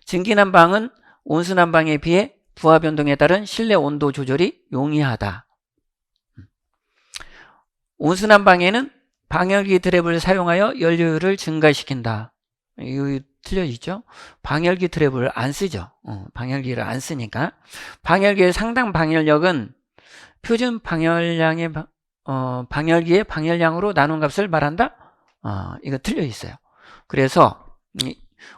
증기난방은 온수난방에 비해 부하 변동에 따른 실내 온도 조절이 용이하다. 온수난방에는 방열기 트랩을 사용하여 연료율을 증가시킨다. 이거 틀려있죠? 방열기 트랩을 안 쓰죠. 방열기를 안 쓰니까. 방열기의 상당 방열력은 표준 방열량의 방열기의 방열량으로 나눈 값을 말한다. 이거 틀려 있어요. 그래서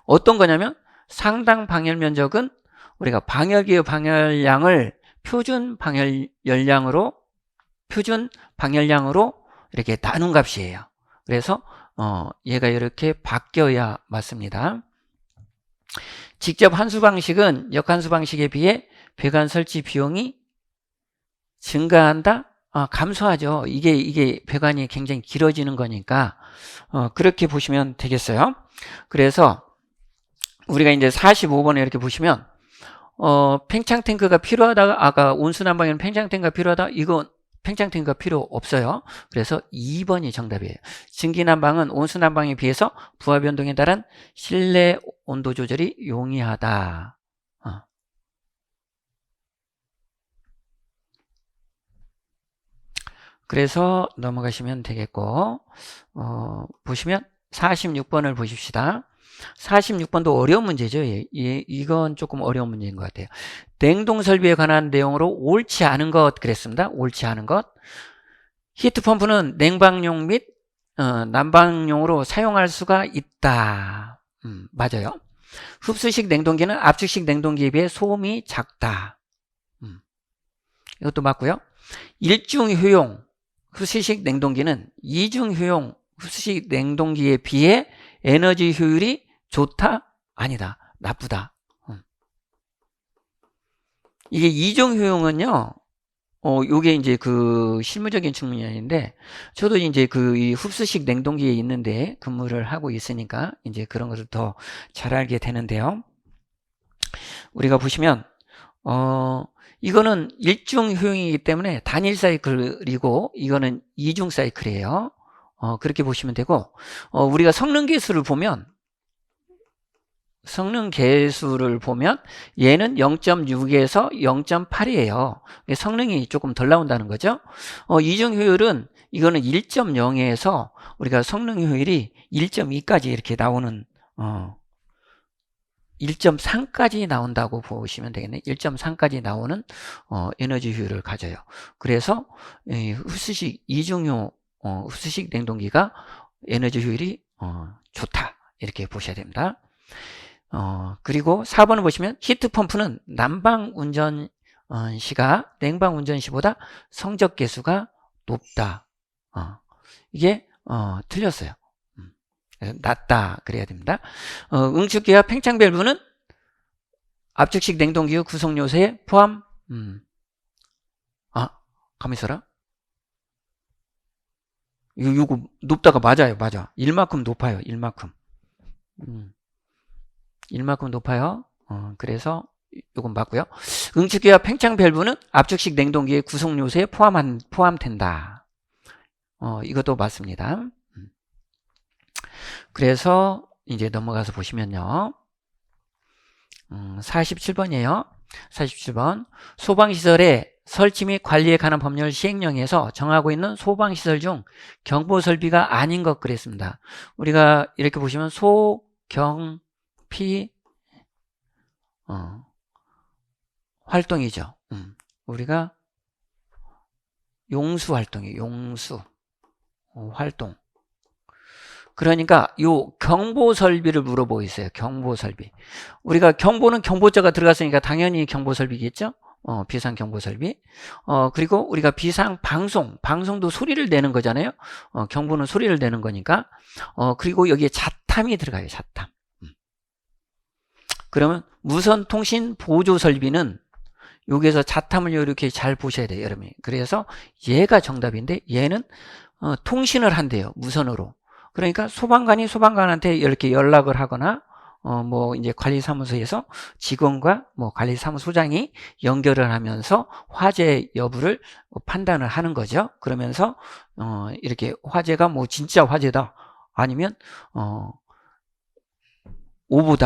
어떤 거냐면 상당 방열 면적은 우리가 방열기의 방열량을 표준 방열량으로 이렇게 나눈 값이에요. 그래서 얘가 이렇게 바뀌어야 맞습니다. 직접 한수 방식은 역한수 방식에 비해 배관 설치 비용이 증가한다? 감소하죠. 이게 배관이 굉장히 길어지는 거니까 그렇게 보시면 되겠어요. 그래서 우리가 이제 45번에 이렇게 보시면 팽창 탱크가 필요하다. 아까 온수난방에는 팽창 탱크가 필요하다. 이건 팽창 탱크가 필요 없어요. 그래서 2번이 정답이에요. 증기난방은 온수난방에 비해서 부하 변동에 따른 실내 온도 조절이 용이하다. 그래서 넘어가시면 되겠고 보시면 46번을 보십시다. 46번도 어려운 문제죠. 이건 조금 어려운 문제인 것 같아요. 냉동 설비에 관한 내용으로 옳지 않은 것 그랬습니다. 옳지 않은 것. 히트펌프는 냉방용 및 난방용으로 사용할 수가 있다. 맞아요. 흡수식 냉동기는 압축식 냉동기에 비해 소음이 작다. 이것도 맞고요. 일중 효용 흡수식 냉동기는 이중 효용 흡수식 냉동기에 비해 에너지 효율이 좋다? 아니다. 나쁘다. 이게 이중 효용은요, 요게 이제 그 실무적인 측면이 아닌데, 저도 이제 이 흡수식 냉동기에 있는데 근무를 하고 있으니까 이제 그런 것을 더 잘 알게 되는데요. 우리가 보시면, 이거는 일중 효용이기 때문에 단일 사이클이고, 이거는 이중 사이클이에요. 그렇게 보시면 되고, 우리가 성능 계수를 보면 얘는 0.6에서 0.8이에요. 성능이 조금 덜 나온다는 거죠. 이중 효율은 이거는 1.0에서 우리가 성능 효율이 1.2까지 이렇게 나오는 1.3까지 나온다고 보시면 되겠네. 1.3까지 나오는 에너지 효율을 가져요. 그래서 흡수식 이중효 흡수식 냉동기가 에너지 효율이 좋다. 이렇게 보셔야 됩니다. 그리고 4번을 보시면 히트펌프는 난방 운전 시가 냉방 운전 시보다 성적 계수가 높다. 이게 틀렸어요. 낮다 그래야 됩니다. 응축기와 팽창 밸브는 압축식 냉동기의 구성 요소에 포함. 가만히 있어라. 이거 높다가 맞아요. 맞아. 1만큼 높아요. 1만큼. 1만큼 높아요. 그래서 이건 맞고요. 응축기와 팽창 밸브는 압축식 냉동기의 구성 요소에 포함된다. 이것도 맞습니다. 그래서 이제 넘어가서 보시면요. 47번이에요. 47번. 소방시설의 설치 및 관리에 관한 법률 시행령에서 정하고 있는 소방시설 중 경보설비가 아닌 것 그랬습니다. 우리가 이렇게 보시면 소경피 활동이죠. 우리가 용수 활동이에요. 용수 활동. 그러니까 요 경보 설비를 물어보고 있어요. 경보 설비. 우리가 경보는 경보자가 들어갔으니까 당연히 경보 설비겠죠? 비상 경보 설비. 그리고 우리가 비상 방송도 소리를 내는 거잖아요. 경보는 소리를 내는 거니까. 그리고 여기에 자탐이 들어가요. 자탐. 그러면 무선 통신 보조 설비는 여기에서 자탐을 이렇게 잘 보셔야 돼요, 여러분이. 그래서 얘가 정답인데 얘는 통신을 한대요, 무선으로. 그러니까 소방관한테 이렇게 연락을 하거나 뭐 이제 관리사무소에서 직원과 뭐 관리사무소장이 연결을 하면서 화재 여부를 판단을 하는 거죠. 그러면서 이렇게 화재가 뭐 진짜 화재다, 아니면 오보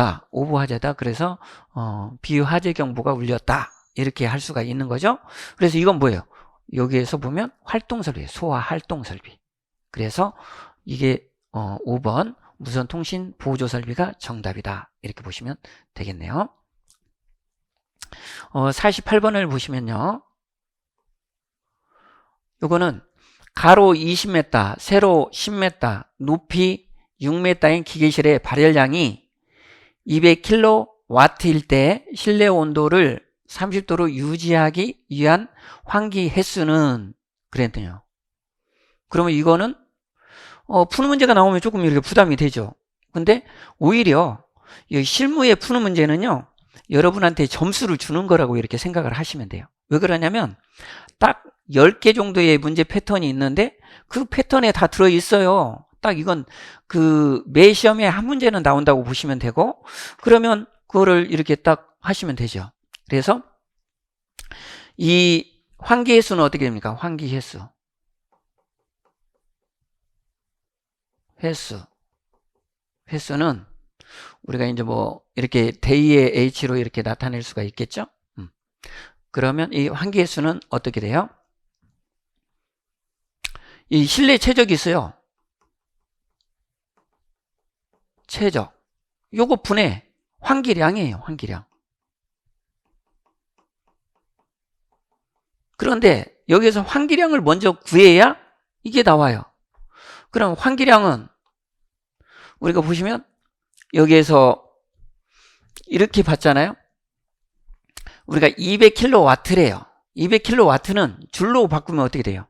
화재다, 그래서 비화재 경보가 울렸다, 이렇게 할 수가 있는 거죠. 그래서 이건 뭐예요? 여기에서 보면 활동설비, 소화 활동설비. 그래서 이게 5번 무선 통신 보조 설비가 정답이다, 이렇게 보시면 되겠네요. 48번을 보시면요, 요거는 가로 20m, 세로 10m, 높이 6m인 기계실의 발열량이 200kW일 때 실내 온도를 30도로 유지하기 위한 환기 횟수는 그랬더니요. 그러면 이거는 푸는 문제가 나오면 조금 이렇게 부담이 되죠. 근데 오히려 이 실무에 푸는 문제는요, 여러분한테 점수를 주는 거라고 이렇게 생각을 하시면 돼요. 왜 그러냐면 딱 10개 정도의 문제 패턴이 있는데 그 패턴에 다 들어있어요. 딱 이건 그 매 시험에 한 문제는 나온다고 보시면 되고, 그러면 그거를 이렇게 딱 하시면 되죠. 그래서 이 환기 횟수는 어떻게 됩니까? 환기 횟수는 우리가 이제 뭐 이렇게 대의의 H로 이렇게 나타낼 수가 있겠죠? 그러면 이 환기 횟수는 어떻게 돼요? 이 실내 최적이 있어요. 최적. 요거 분의 환기량이에요, 환기량. 그런데 여기서 환기량을 먼저 구해야 이게 나와요. 그럼 환기량은 우리가 보시면 여기에서 이렇게 봤잖아요. 우리가 200kW래요. 200kW는 줄로 바꾸면 어떻게 돼요?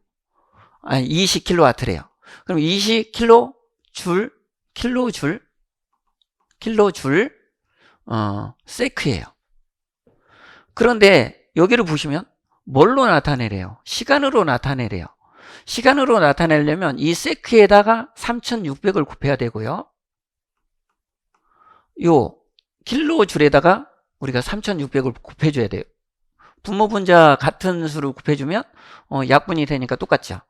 아니, 20kW래요. 그럼 20kJ, 킬로줄 세크예요. 그런데 여기를 보시면 뭘로 나타내래요? 시간으로 나타내래요. 시간으로 나타내려면 이 세크에다가 3600을 곱해야 되고요, 요 킬로줄에다가 우리가 3600을 곱해줘야 돼요. 분모분자 같은 수를 곱해주면 약분이 되니까 똑같죠.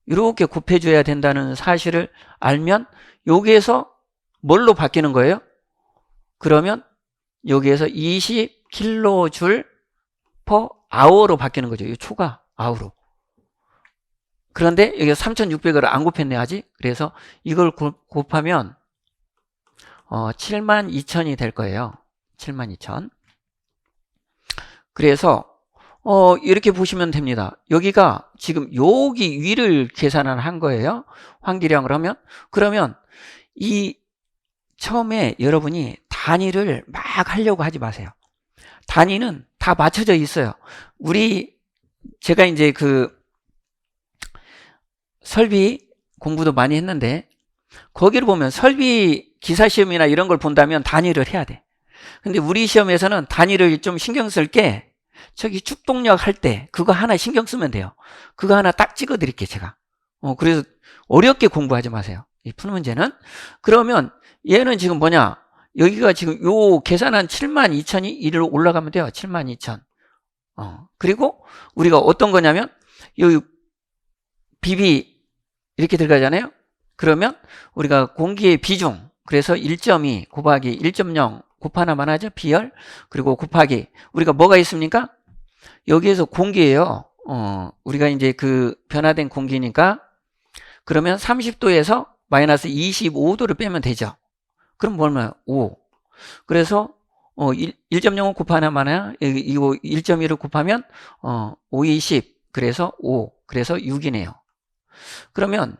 이렇게 곱해줘야 된다는 사실을 알면 여기에서 뭘로 바뀌는 거예요? 그러면 여기에서 20kJ per hour로 바뀌는 거죠. 이 초가 hour로. 그런데 여기 3600을 안 곱했네 아직. 그래서 이걸 곱하면 72000이 될 거예요. 72000. 그래서 이렇게 보시면 됩니다. 여기가 지금 여기 위를 계산을 한 거예요. 환기량을 하면. 그러면 이 처음에 여러분이 단위를 막 하려고 하지 마세요. 단위는 다 맞춰져 있어요. 제가 이제 그 설비 공부도 많이 했는데 거기를 보면 설비 기사 시험이나 이런 걸 본다면 단위를 해야 돼. 근데 우리 시험에서는 단위를 좀 신경 쓸 게 저기 축동력 할 때 그거 하나 신경 쓰면 돼요. 그거 하나 딱 찍어 드릴게요, 제가. 그래서 어렵게 공부하지 마세요, 이 푸는 문제는. 그러면 얘는 지금 뭐냐, 여기가 지금 요 계산한 72000이 이리로 올라가면 돼요. 72000. 그리고 우리가 어떤 거냐면 요 비비 이렇게 들어가잖아요. 그러면 우리가 공기의 비중, 그래서 1.2 곱하기 1.0 곱하나만 하죠. 비열. 그리고 곱하기 우리가 뭐가 있습니까? 여기에서 공기예요. 우리가 이제 그 변화된 공기니까, 그러면 30도에서 마이너스 25도를 빼면 되죠. 그럼 뭐냐면 5. 그래서 1.0을 곱하나만 해야, 이거 1.1을 곱하면 5, 20. 그래서 5. 그래서 6이네요. 그러면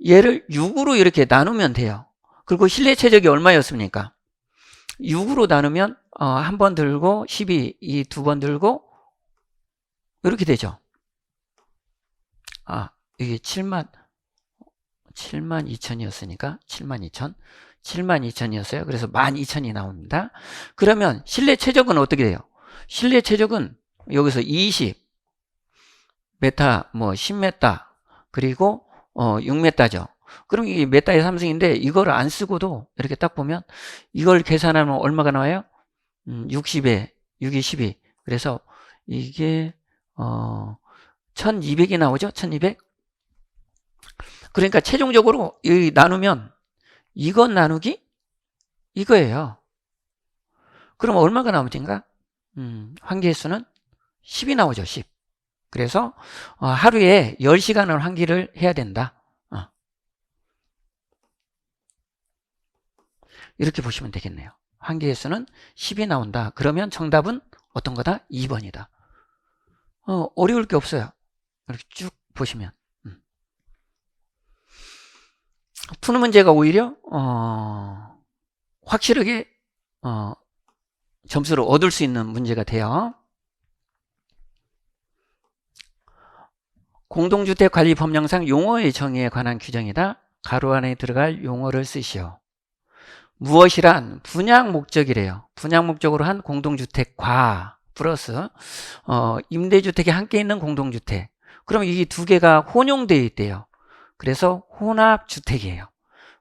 얘를 6으로 이렇게 나누면 돼요. 그리고 실내 최적이 얼마였습니까? 6으로 나누면 한 번 들고 12, 이 두 번 들고 이렇게 되죠. 이게 7만 2천이었으니까 7만 2천 7만 2천이었어요. 그래서 12,000이 나옵니다. 그러면 실내 최적은 어떻게 돼요? 실내 최적은 여기서 20 메타, 10m 그리고 6m죠. 그럼 이게 메타의 3승인데 이걸 안 쓰고도 이렇게 딱 보면 이걸 계산하면 얼마가 나와요? 60에 6이 12. 그래서 이게 1200이 나오죠? 1200. 그러니까 최종적으로 이 나누면 이건 나누기 이거예요. 그럼 얼마가 나오는가? 환기횟수는 10이 나오죠. 10. 그래서 하루에 10시간을 환기를 해야 된다. 이렇게 보시면 되겠네요. 환기횟수는 10이 나온다. 그러면 정답은 어떤 거다? 2번이다. 어려울 게 없어요. 이렇게 쭉 보시면. 푸는 문제가 오히려 확실하게 점수를 얻을 수 있는 문제가 돼요. 공동주택관리법령상 용어의 정의에 관한 규정이다. 가로 안에 들어갈 용어를 쓰시오. 무엇이란 분양 목적이래요. 분양 목적으로 한 공동주택과 플러스 임대주택이 함께 있는 공동주택. 그럼 이 두 개가 혼용되어 있대요. 그래서 혼합주택이에요.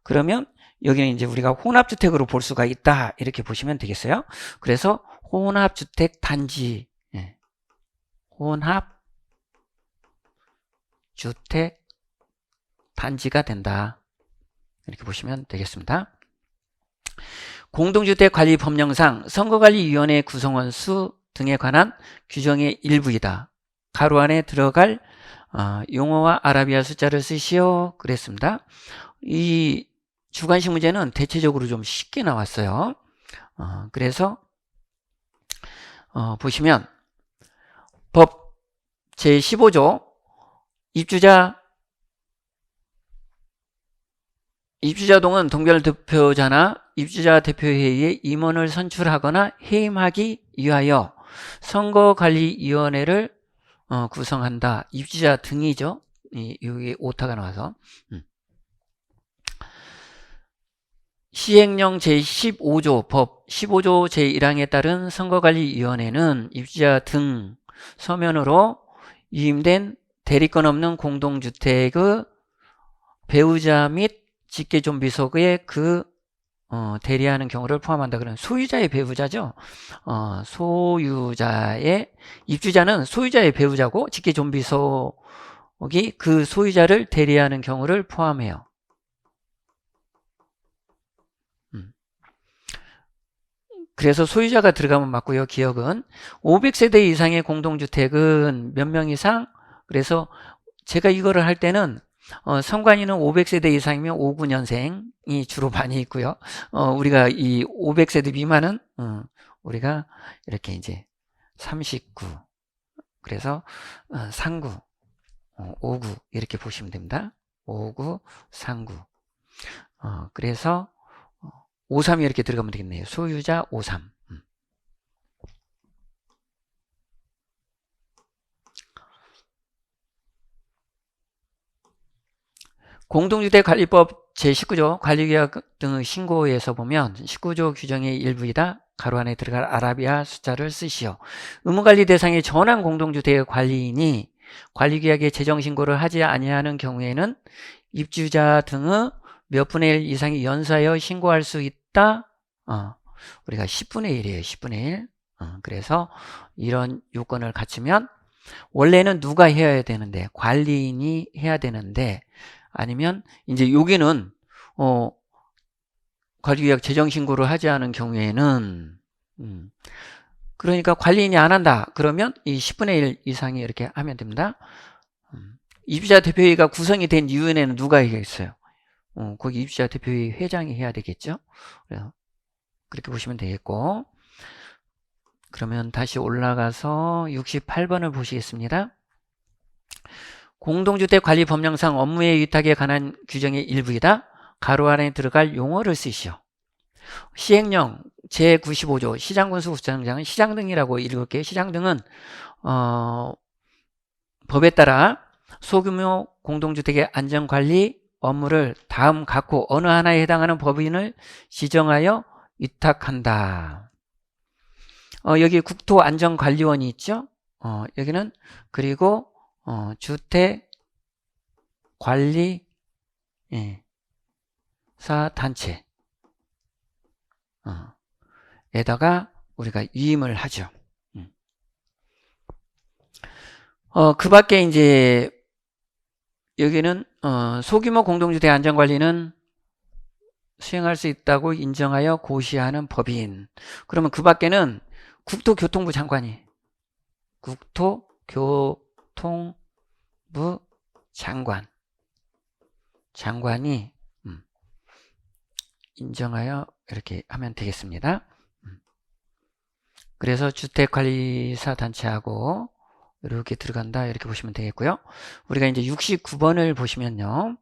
그러면 여기는 이제 우리가 혼합주택으로 볼 수가 있다. 이렇게 보시면 되겠어요. 그래서 혼합주택 단지, 혼합주택 단지가 된다. 이렇게 보시면 되겠습니다. 공동주택관리법령상 선거관리위원회 구성원 수 등에 관한 규정의 일부이다. 가로 안에 들어갈 용어와 아라비아 숫자를 쓰시오. 그랬습니다. 이 주관식 문제는 대체적으로 좀 쉽게 나왔어요. 그래서 보시면 법 제15조 입주자동은 동별대표자나 입주자 대표회의에 임원을 선출하거나 해임하기 위하여 선거관리위원회를 구성한다. 입주자 등이죠. 여기 오타가 나와서. 시행령 제15조 법 15조 제1항에 따른 선거관리위원회는 입주자 등 서면으로 위임된 대리권 없는 공동주택의 배우자 및 직계존비속에 대리하는 경우를 포함한다. 그런 소유자의 배우자죠. 입주자는 소유자의 배우자고 직계존비속이 그 소유자를 대리하는 경우를 포함해요. 그래서 소유자가 들어가면 맞고요. 기억은 500세대 이상의 공동주택은 몇 명 이상? 그래서 제가 이거를 할 때는 선관위는 500세대 이상이면 59년생이 주로 많이 있고요. 우리가 이 500세대 미만은 우리가 이렇게 이제 39 그래서 39 59 이렇게 보시면 됩니다. 59 39 그래서 53이 이렇게 들어가면 되겠네요. 소유자 53. 공동주택관리법 제19조 관리계약 등의 신고에서 보면 19조 규정의 일부이다. 가로 안에 들어갈 아라비아 숫자를 쓰시오. 의무관리 대상의 전환 공동주택의 관리인이 관리계약에 재정신고를 하지 아니하는 경우에는 입주자 등의 몇 분의 1 이상이 연사하여 신고할 수 있다. 우리가 10분의 1이에요. 10분의 1. 그래서 이런 요건을 갖추면 원래는 누가 해야 되는데 관리인이 해야 되는데 아니면 이제 여기는 관리계약 재정신고를 하지 않은 경우에는 그러니까 관리인이 안 한다. 그러면 이 10분의 1 이상이 이렇게 하면 됩니다. 입주자 대표회의가 구성이 된 이후에는 누가 해야 있어요? 거기 입주자 대표회의 회장이 해야 되겠죠. 그렇게 보시면 되겠고 그러면 다시 올라가서 68번을 보시겠습니다. 공동주택 관리 법령상 업무의 위탁에 관한 규정의 일부이다. 가로 안에 들어갈 용어를 쓰시오. 시행령 제95조 시장군수구청장은 시장 등이라고 읽을게요. 시장 등은 법에 따라 소규모 공동주택의 안전관리 업무를 다음 각호 어느 하나에 해당하는 법인을 지정하여 위탁한다. 여기 국토안전관리원이 있죠. 여기는 그리고 주택관리사 단체 에다가 우리가 위임을 하죠. 그 밖에 이제 여기는 소규모 공동주택 안전관리는 수행할 수 있다고 인정하여 고시하는 법인. 그러면 그 밖에는 국토교통부 장관이 장관이 인정하여 이렇게 하면 되겠습니다. 그래서 주택관리사 단체하고 이렇게 들어간다 이렇게 보시면 되겠고요. 우리가 이제 69번을 보시면요.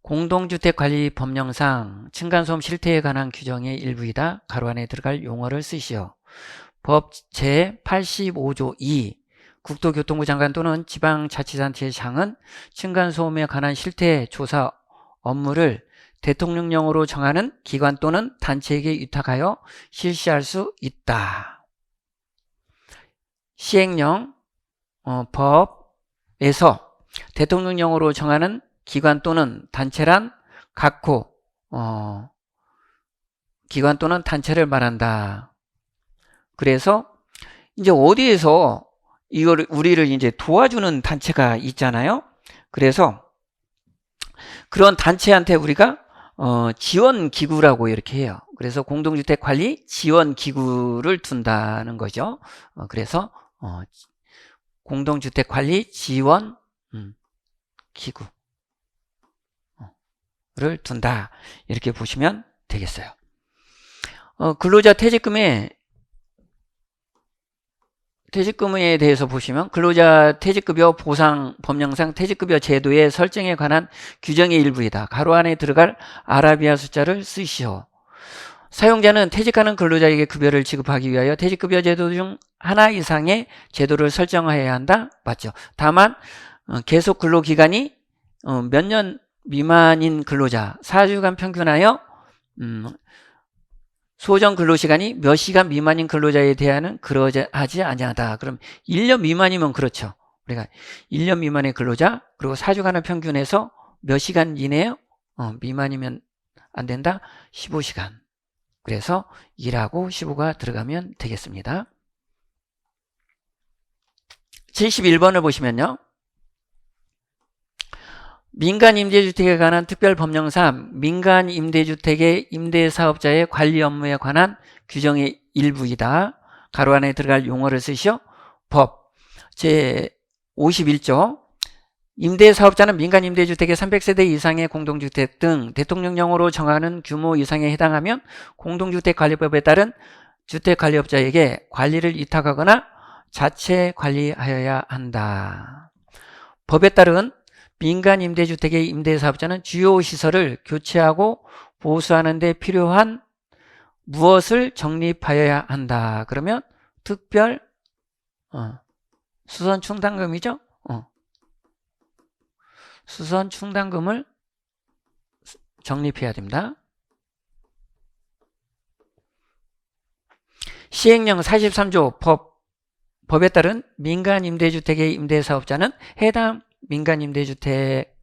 공동주택관리법령상 층간소음 실태에 관한 규정의 일부이다. 가로 안에 들어갈 용어를 쓰시오. 법 제85조 2 국토교통부 장관 또는 지방자치단체장은 층간소음에 관한 실태 조사 업무를 대통령령으로 정하는 기관 또는 단체에게 위탁하여 실시할 수 있다. 시행령 법에서 대통령령으로 정하는 기관 또는 단체란 각호 기관 또는 단체를 말한다. 그래서 이제 어디에서 이걸 우리를 이제 도와주는 단체가 있잖아요. 그래서 그런 단체한테 우리가 지원기구라고 이렇게 해요. 그래서 공동주택관리 지원기구를 둔다는 거죠. 그래서 공동주택관리 지원 기구를 둔다 이렇게 보시면 되겠어요. 근로자 퇴직금에 대해서 보시면 근로자 퇴직급여 보상 법령상 퇴직급여 제도의 설정에 관한 규정의 일부이다. 가로 안에 들어갈 아라비아 숫자를 쓰시오. 사용자는 퇴직하는 근로자에게 급여를 지급하기 위하여 퇴직급여 제도 중 하나 이상의 제도를 설정해야 한다. 맞죠? 다만 계속 근로기간이 몇 년 미만인 근로자 4주간 평균하여 소정 근로시간이 몇 시간 미만인 근로자에 대하여는 그러하지 아니하다. 그럼 1년 미만이면 그렇죠. 우리가 1년 미만의 근로자 그리고 4주간을 평균해서 몇 시간 이내에 미만이면 안 된다. 15시간. 그래서 2하고 15가 들어가면 되겠습니다. 71번을 보시면요. 민간임대주택에 관한 특별법령상 민간임대주택의 임대사업자의 관리 업무에 관한 규정의 일부이다. 가로 안에 들어갈 용어를 쓰시오. 법 제51조 임대사업자는 민간임대주택의 300세대 이상의 공동주택 등 대통령령으로 정하는 규모 이상에 해당하면 공동주택관리법에 따른 주택관리업자에게 관리를 위탁하거나 자체 관리하여야 한다. 법에 따른 민간임대주택의 임대사업자는 주요 시설을 교체하고 보수하는 데 필요한 무엇을 적립하여야 한다. 그러면 특별 수선충당금이죠. 수선충당금을 적립해야 됩니다. 시행령 43조 법에 따른 민간임대주택의 임대사업자는 해당 민간임대주택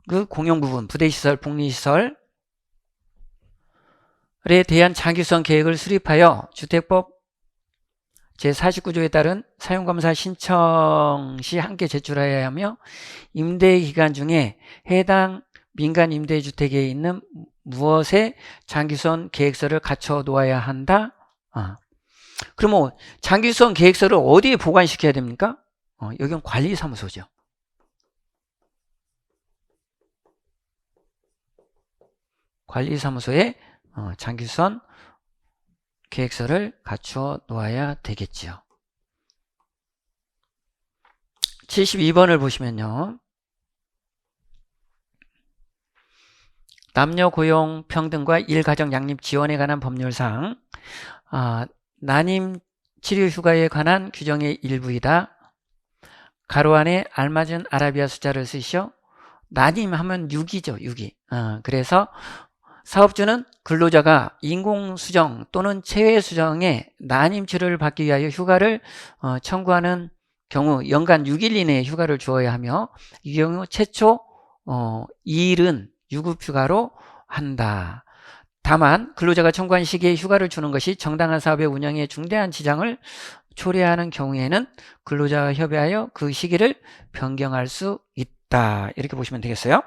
그 공용부분, 부대시설, 복리시설에 대한 장기성 계획을 수립하여 주택법 제49조에 따른 사용검사 신청 시 함께 제출하여야 하며 임대기간 중에 해당 민간임대주택에 있는 무엇의 장기성 계획서를 갖춰 놓아야 한다. 그러면 장기성 계획서를 어디에 보관시켜야 됩니까? 여기는 관리사무소죠. 관리사무소에 장기선 계획서를 갖추어 놓아야 되겠지요. 72번을 보시면요. 남녀 고용 평등과 일가정 양립 지원에 관한 법률상 난임 치료 휴가에 관한 규정의 일부이다. 가로 안에 알맞은 아라비아 숫자를 쓰시오. 난임하면 6이죠. 6이. 그래서 사업주는 근로자가 인공수정 또는 체외수정에 난임 치료를 받기 위하여 휴가를 청구하는 경우 연간 6일 이내에 휴가를 주어야 하며 이 경우 최초 2일은 유급휴가로 한다. 다만 근로자가 청구한 시기에 휴가를 주는 것이 정당한 사업의 운영에 중대한 지장을 초래하는 경우에는 근로자와 협의하여 그 시기를 변경할 수 있다. 이렇게 보시면 되겠어요.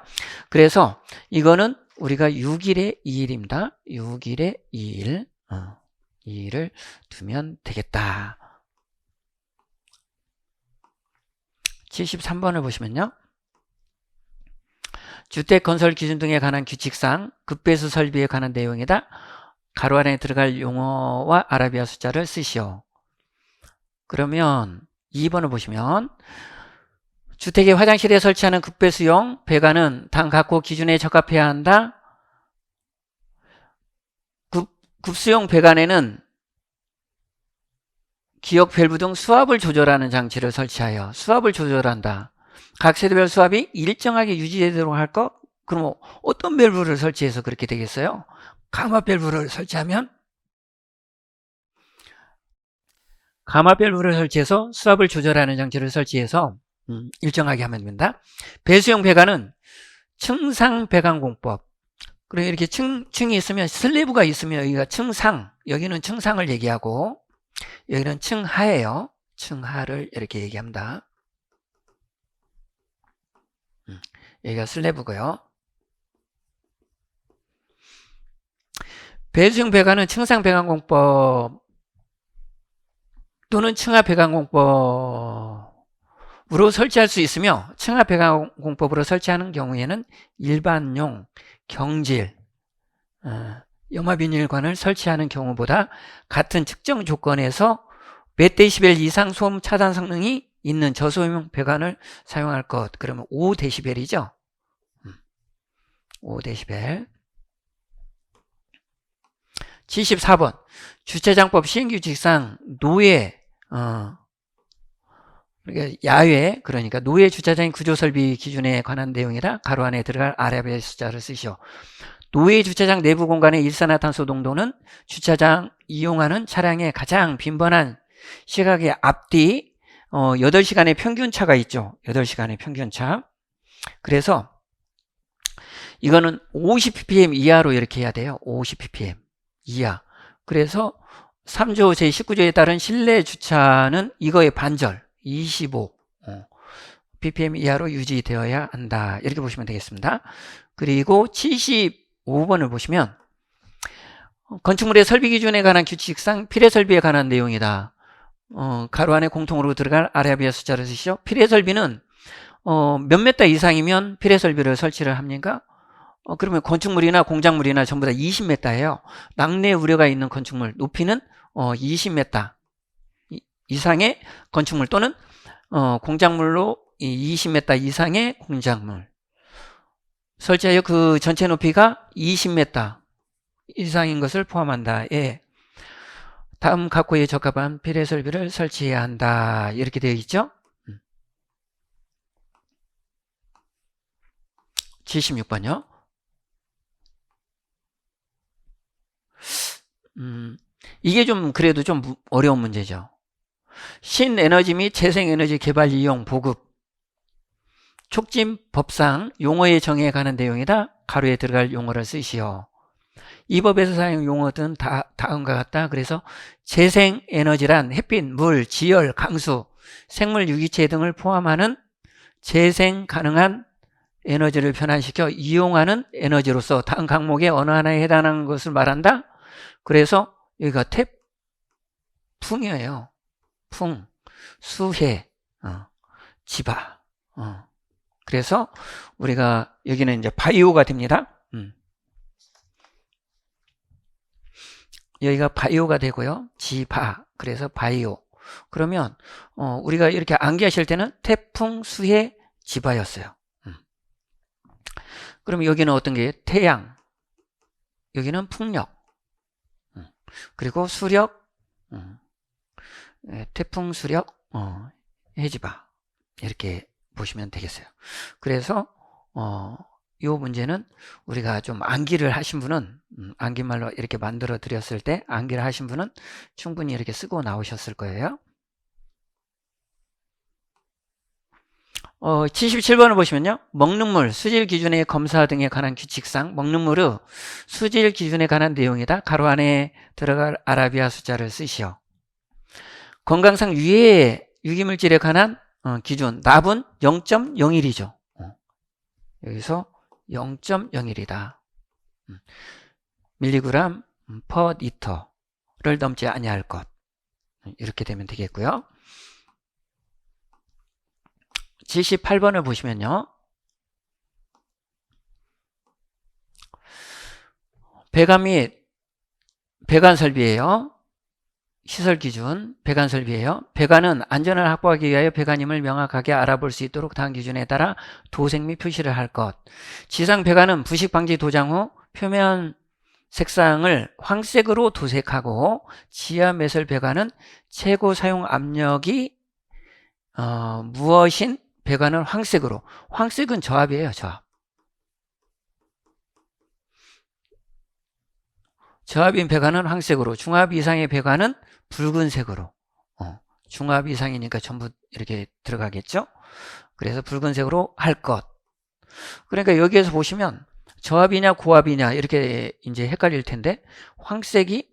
그래서 이거는 우리가 6일에 2일입니다. 6일에 2일. 2일을 두면 되겠다. 73번을 보시면요. 주택 건설 기준 등에 관한 규칙상 급배수 설비에 관한 내용이다. 가로 안에 들어갈 용어와 아라비아 숫자를 쓰시오. 그러면 2번을 보시면 주택의 화장실에 설치하는 급배수용 배관은 당 각호 기준에 적합해야 한다. 급수용 배관에는 기역 밸브 등 수압을 조절하는 장치를 설치하여 수압을 조절한다. 각 세대별 수압이 일정하게 유지되도록 할 것? 그럼 어떤 밸브를 설치해서 그렇게 되겠어요? 가마 밸브를 설치하면 가마 밸브를 설치해서 수압을 조절하는 장치를 설치해서 일정하게 하면 된다. 배수용 배관은 층상 배관 공법. 그리고 이렇게 층이 있으면 슬래브가 있으면 여기가 층상, 여기는 층상을 얘기하고 여기는 층하예요. 층하를 이렇게 얘기합니다. 여기가 슬래브고요. 배수용 배관은 층상 배관 공법 또는 층하 배관 공법으로 설치할 수 있으며 층하 배관 공법으로 설치하는 경우에는 일반용 경질 염화비닐관을 설치하는 경우보다 같은 측정 조건에서 몇 데시벨 이상 소음 차단 성능이 있는 저소음용 배관을 사용할 것. 그러면 5데시벨이죠. 5데시벨. 74번 주차장법 시행규칙상 노예 야외 그러니까 노예 주차장의 구조설비 기준에 관한 내용이라 가로 안에 들어갈 아라비아 숫자를 쓰시오. 노예 주차장 내부 공간의 일산화탄소 농도는 주차장 이용하는 차량의 가장 빈번한 시각의 앞뒤 8시간의 평균차가 있죠. 8시간의 평균차. 그래서 이거는 50ppm 이하로 이렇게 해야 돼요. 50ppm 이하. 그래서 3조 제19조에 따른 실내 주차는 이거의 반절 25 ppm 이하로 유지되어야 한다. 이렇게 보시면 되겠습니다. 그리고 75번을 보시면 건축물의 설비 기준에 관한 규칙상 필해 설비에 관한 내용이다. 가로 안에 공통으로 들어갈 아라비아 숫자를 쓰시죠. 필해 설비는 몇 메타 이상이면 필해 설비를 설치를 합니까? 그러면 건축물이나 공작물이나 전부 다 20m예요. 낙뢰 우려가 있는 건축물 높이는 20m 이상의 건축물 또는 공작물로 20m 이상의 공작물 설치하여 그 전체 높이가 20m 이상인 것을 포함한다. 예. 다음 각호에 적합한 필해 설비를 설치해야 한다. 이렇게 되어 있죠. 76번요. 이게 좀 그래도 좀 어려운 문제죠. 신에너지 및 재생에너지 개발 이용 보급 촉진 법상 용어의 정의에 관한 내용이다. 가로에 들어갈 용어를 쓰시오. 이 법에서 사용 용어들은 다음과 같다. 그래서 재생에너지란 햇빛, 물, 지열, 강수, 생물 유기체 등을 포함하는 재생 가능한 에너지를 변환시켜 이용하는 에너지로서 다음 항목의 어느 하나에 해당하는 것을 말한다. 그래서 여기가 태풍이에요. 풍, 수해, 지바. 그래서 우리가 여기는 이제 바이오가 됩니다. 여기가 바이오가 되고요. 지바. 그래서 바이오. 그러면 우리가 이렇게 암기하실 때는 태풍, 수해, 지바였어요. 그러면 여기는 어떤 게 태양, 여기는 풍력, 그리고 수력, 태풍, 수력, 해지바 이렇게 보시면 되겠어요. 그래서 이 문제는 우리가 좀 암기를 하신 분은 암기말로 이렇게 만들어 드렸을 때 암기를 하신 분은 충분히 이렇게 쓰고 나오셨을 거예요. 77번을 보시면요. 먹는 물, 수질 기준의 검사 등에 관한 규칙상 먹는 물의 수질 기준에 관한 내용이다. 가로 안에 들어갈 아라비아 숫자를 쓰시오. 건강상 유해 유기물질에 관한 기준, 납은 0.01이죠. 여기서 0.01이다. 밀리그램 퍼 리터를 넘지 아니할 것. 이렇게 되면 되겠고요. 78번을 보시면요. 배관 및 배관 설비예요. 시설 기준, 배관 설비예요. 배관은 안전을 확보하기 위하여 배관임을 명확하게 알아볼 수 있도록 다음 기준에 따라 도색 및 표시를 할 것. 지상 배관은 부식 방지 도장 후 표면 색상을 황색으로 도색하고 지하 매설 배관은 최고 사용 압력이 무엇인 배관은 황색으로. 황색은 저압이에요, 저압. 저압인 배관은 황색으로, 중압 이상의 배관은 붉은색으로. 중압 이상이니까 전부 이렇게 들어가겠죠? 그래서 붉은색으로 할 것. 그러니까 여기에서 보시면 저압이냐 고압이냐 이렇게 이제 헷갈릴 텐데 황색이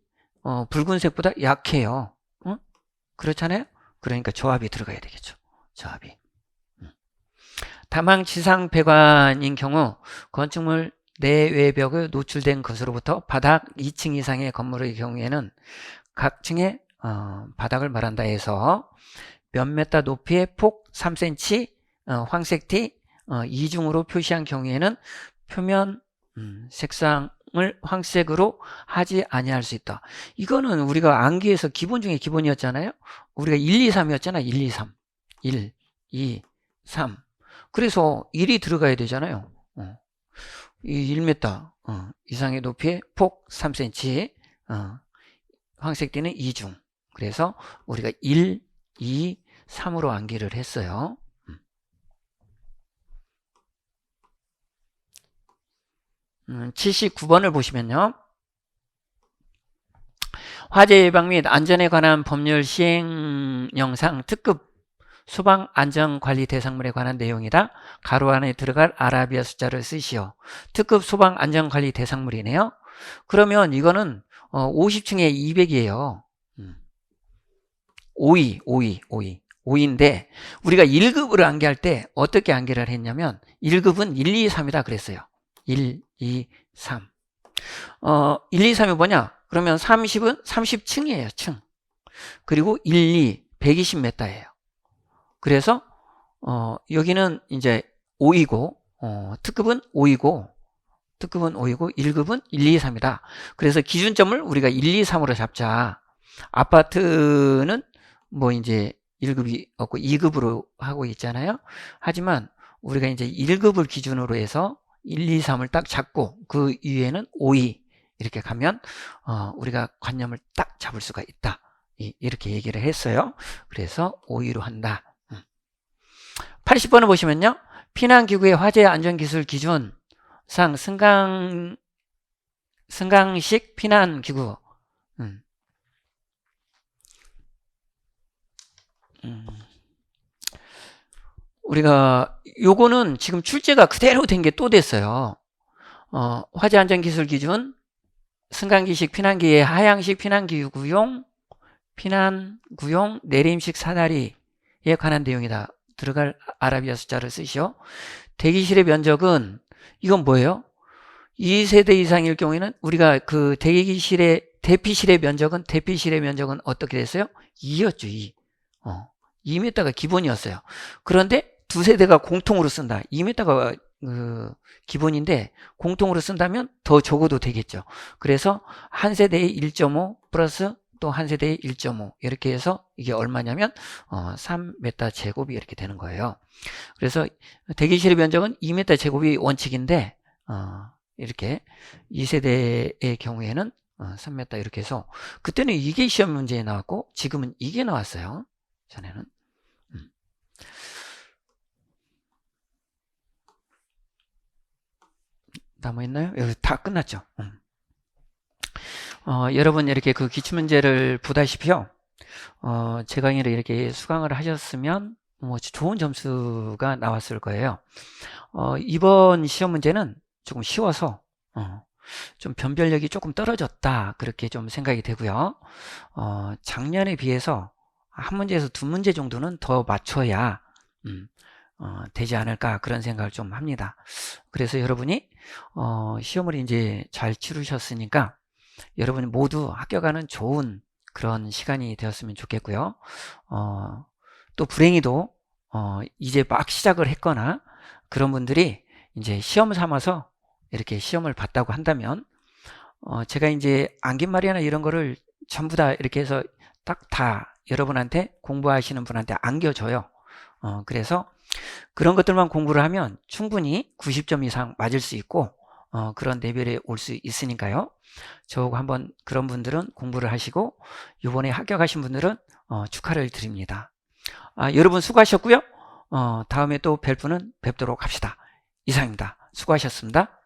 붉은색보다 약해요. 그렇잖아요? 그러니까 저압이 들어가야 되겠죠. 저압이. 다만 지상 배관인 경우 건축물 내외벽에 노출된 것으로부터 바닥 2층 이상의 건물의 경우에는 각 층의 바닥을 말한다 해서 몇 메타 높이의 폭 3cm 황색티 이중으로 표시한 경우에는 표면 색상을 황색으로 하지 아니할 수 있다. 이거는 우리가 암기에서 기본 중에 기본이었잖아요. 우리가 1, 2, 3이었잖아. 1, 2, 3. 1, 2, 3. 그래서 1이 들어가야 되잖아요. 이 1m 이상의 높이의 폭 3cm 황색띠는 2중. 그래서 우리가 1, 2, 3으로 암기를 했어요. 79번을 보시면요. 화재 예방 및 안전에 관한 법률 시행령상 특급 소방 안전관리 대상물에 관한 내용이다. 가로 안에 들어갈 아라비아 숫자를 쓰시오. 특급 소방 안전관리 대상물이네요. 그러면 이거는 50층에 200이에요. 5인데 우리가 1급을 암기할 때 어떻게 암기를 했냐면 1급은 1, 2, 3이다 그랬어요. 1, 2, 3. 1, 2, 3이 뭐냐? 그러면 30은 30층이에요. 층. 그리고 1, 2, 120m예요. 그래서 여기는 이제 5이고 특급은 5이고 1급은 1, 2, 3이다. 그래서 기준점을 우리가 1, 2, 3으로 잡자. 아파트는 뭐 이제 1급이 없고 2급으로 하고 있잖아요. 하지만 우리가 이제 1급을 기준으로 해서 1, 2, 3을 딱 잡고 그 위에는 5, 2 이렇게 가면 우리가 관념을 딱 잡을 수가 있다. 이렇게 얘기를 했어요. 그래서 5, 2로 한다. 80번을 보시면요. 피난기구의 화재 안전기술 기준상 승강식 피난기구 우리가 요거는 지금 출제가 그대로 된 게 또 됐어요. 화재 안전기술 기준 승강기식 피난기의 하향식 피난기구용 내림식 사다리에 관한 내용이다. 들어갈 아라비아 숫자를 쓰시오. 대기실의 면적은 이건 뭐예요? 2세대 이상일 경우에는 우리가 그 대피실의 면적은 어떻게 됐어요? 2였죠. 2. 2m가 기본이었어요. 그런데 두 세대가 공통으로 쓴다. 2m가 기본인데 공통으로 쓴다면 더 적어도 되겠죠. 그래서 한 세대에 1.5 플러스 또 한 세대에 1.5 이렇게 해서 이게 얼마냐면 3m 제곱이 이렇게 되는 거예요. 그래서 대기실의 면적은 2m 제곱이 원칙인데 이렇게 2세대의 경우에는 3m 이렇게 해서 그때는 이게 시험 문제에 나왔고 지금은 이게 나왔어요. 전에는. 다 뭐 있나요? 여기 다 끝났죠. 여러분 이렇게 그 기출문제를 보다시피요. 제 강의를 이렇게 수강을 하셨으면 뭐 좋은 점수가 나왔을 거예요. 이번 시험 문제는 조금 쉬워서 좀 변별력이 조금 떨어졌다 그렇게 좀 생각이 되고요. 작년에 비해서 한 문제에서 두 문제 정도는 더 맞춰야 되지 않을까 그런 생각을 좀 합니다. 그래서 여러분이 시험을 이제 잘 치르셨으니까 여러분이 모두 합격하는 좋은 그런 시간이 되었으면 좋겠고요. 또 불행히도 이제 막 시작을 했거나 그런 분들이 이제 시험 삼아서 이렇게 시험을 봤다고 한다면 제가 이제 안긴말이나 이런 거를 전부 다 이렇게 해서 딱 다 여러분한테 공부하시는 분한테 안겨줘요. 그래서 그런 것들만 공부를 하면 충분히 90점 이상 맞을 수 있고 그런 레벨에 올 수 있으니까요. 저하고 한번 그런 분들은 공부를 하시고 이번에 합격하신 분들은 축하를 드립니다. 여러분 수고하셨고요. 다음에 또 뵐 분은 뵙도록 합시다. 이상입니다. 수고하셨습니다.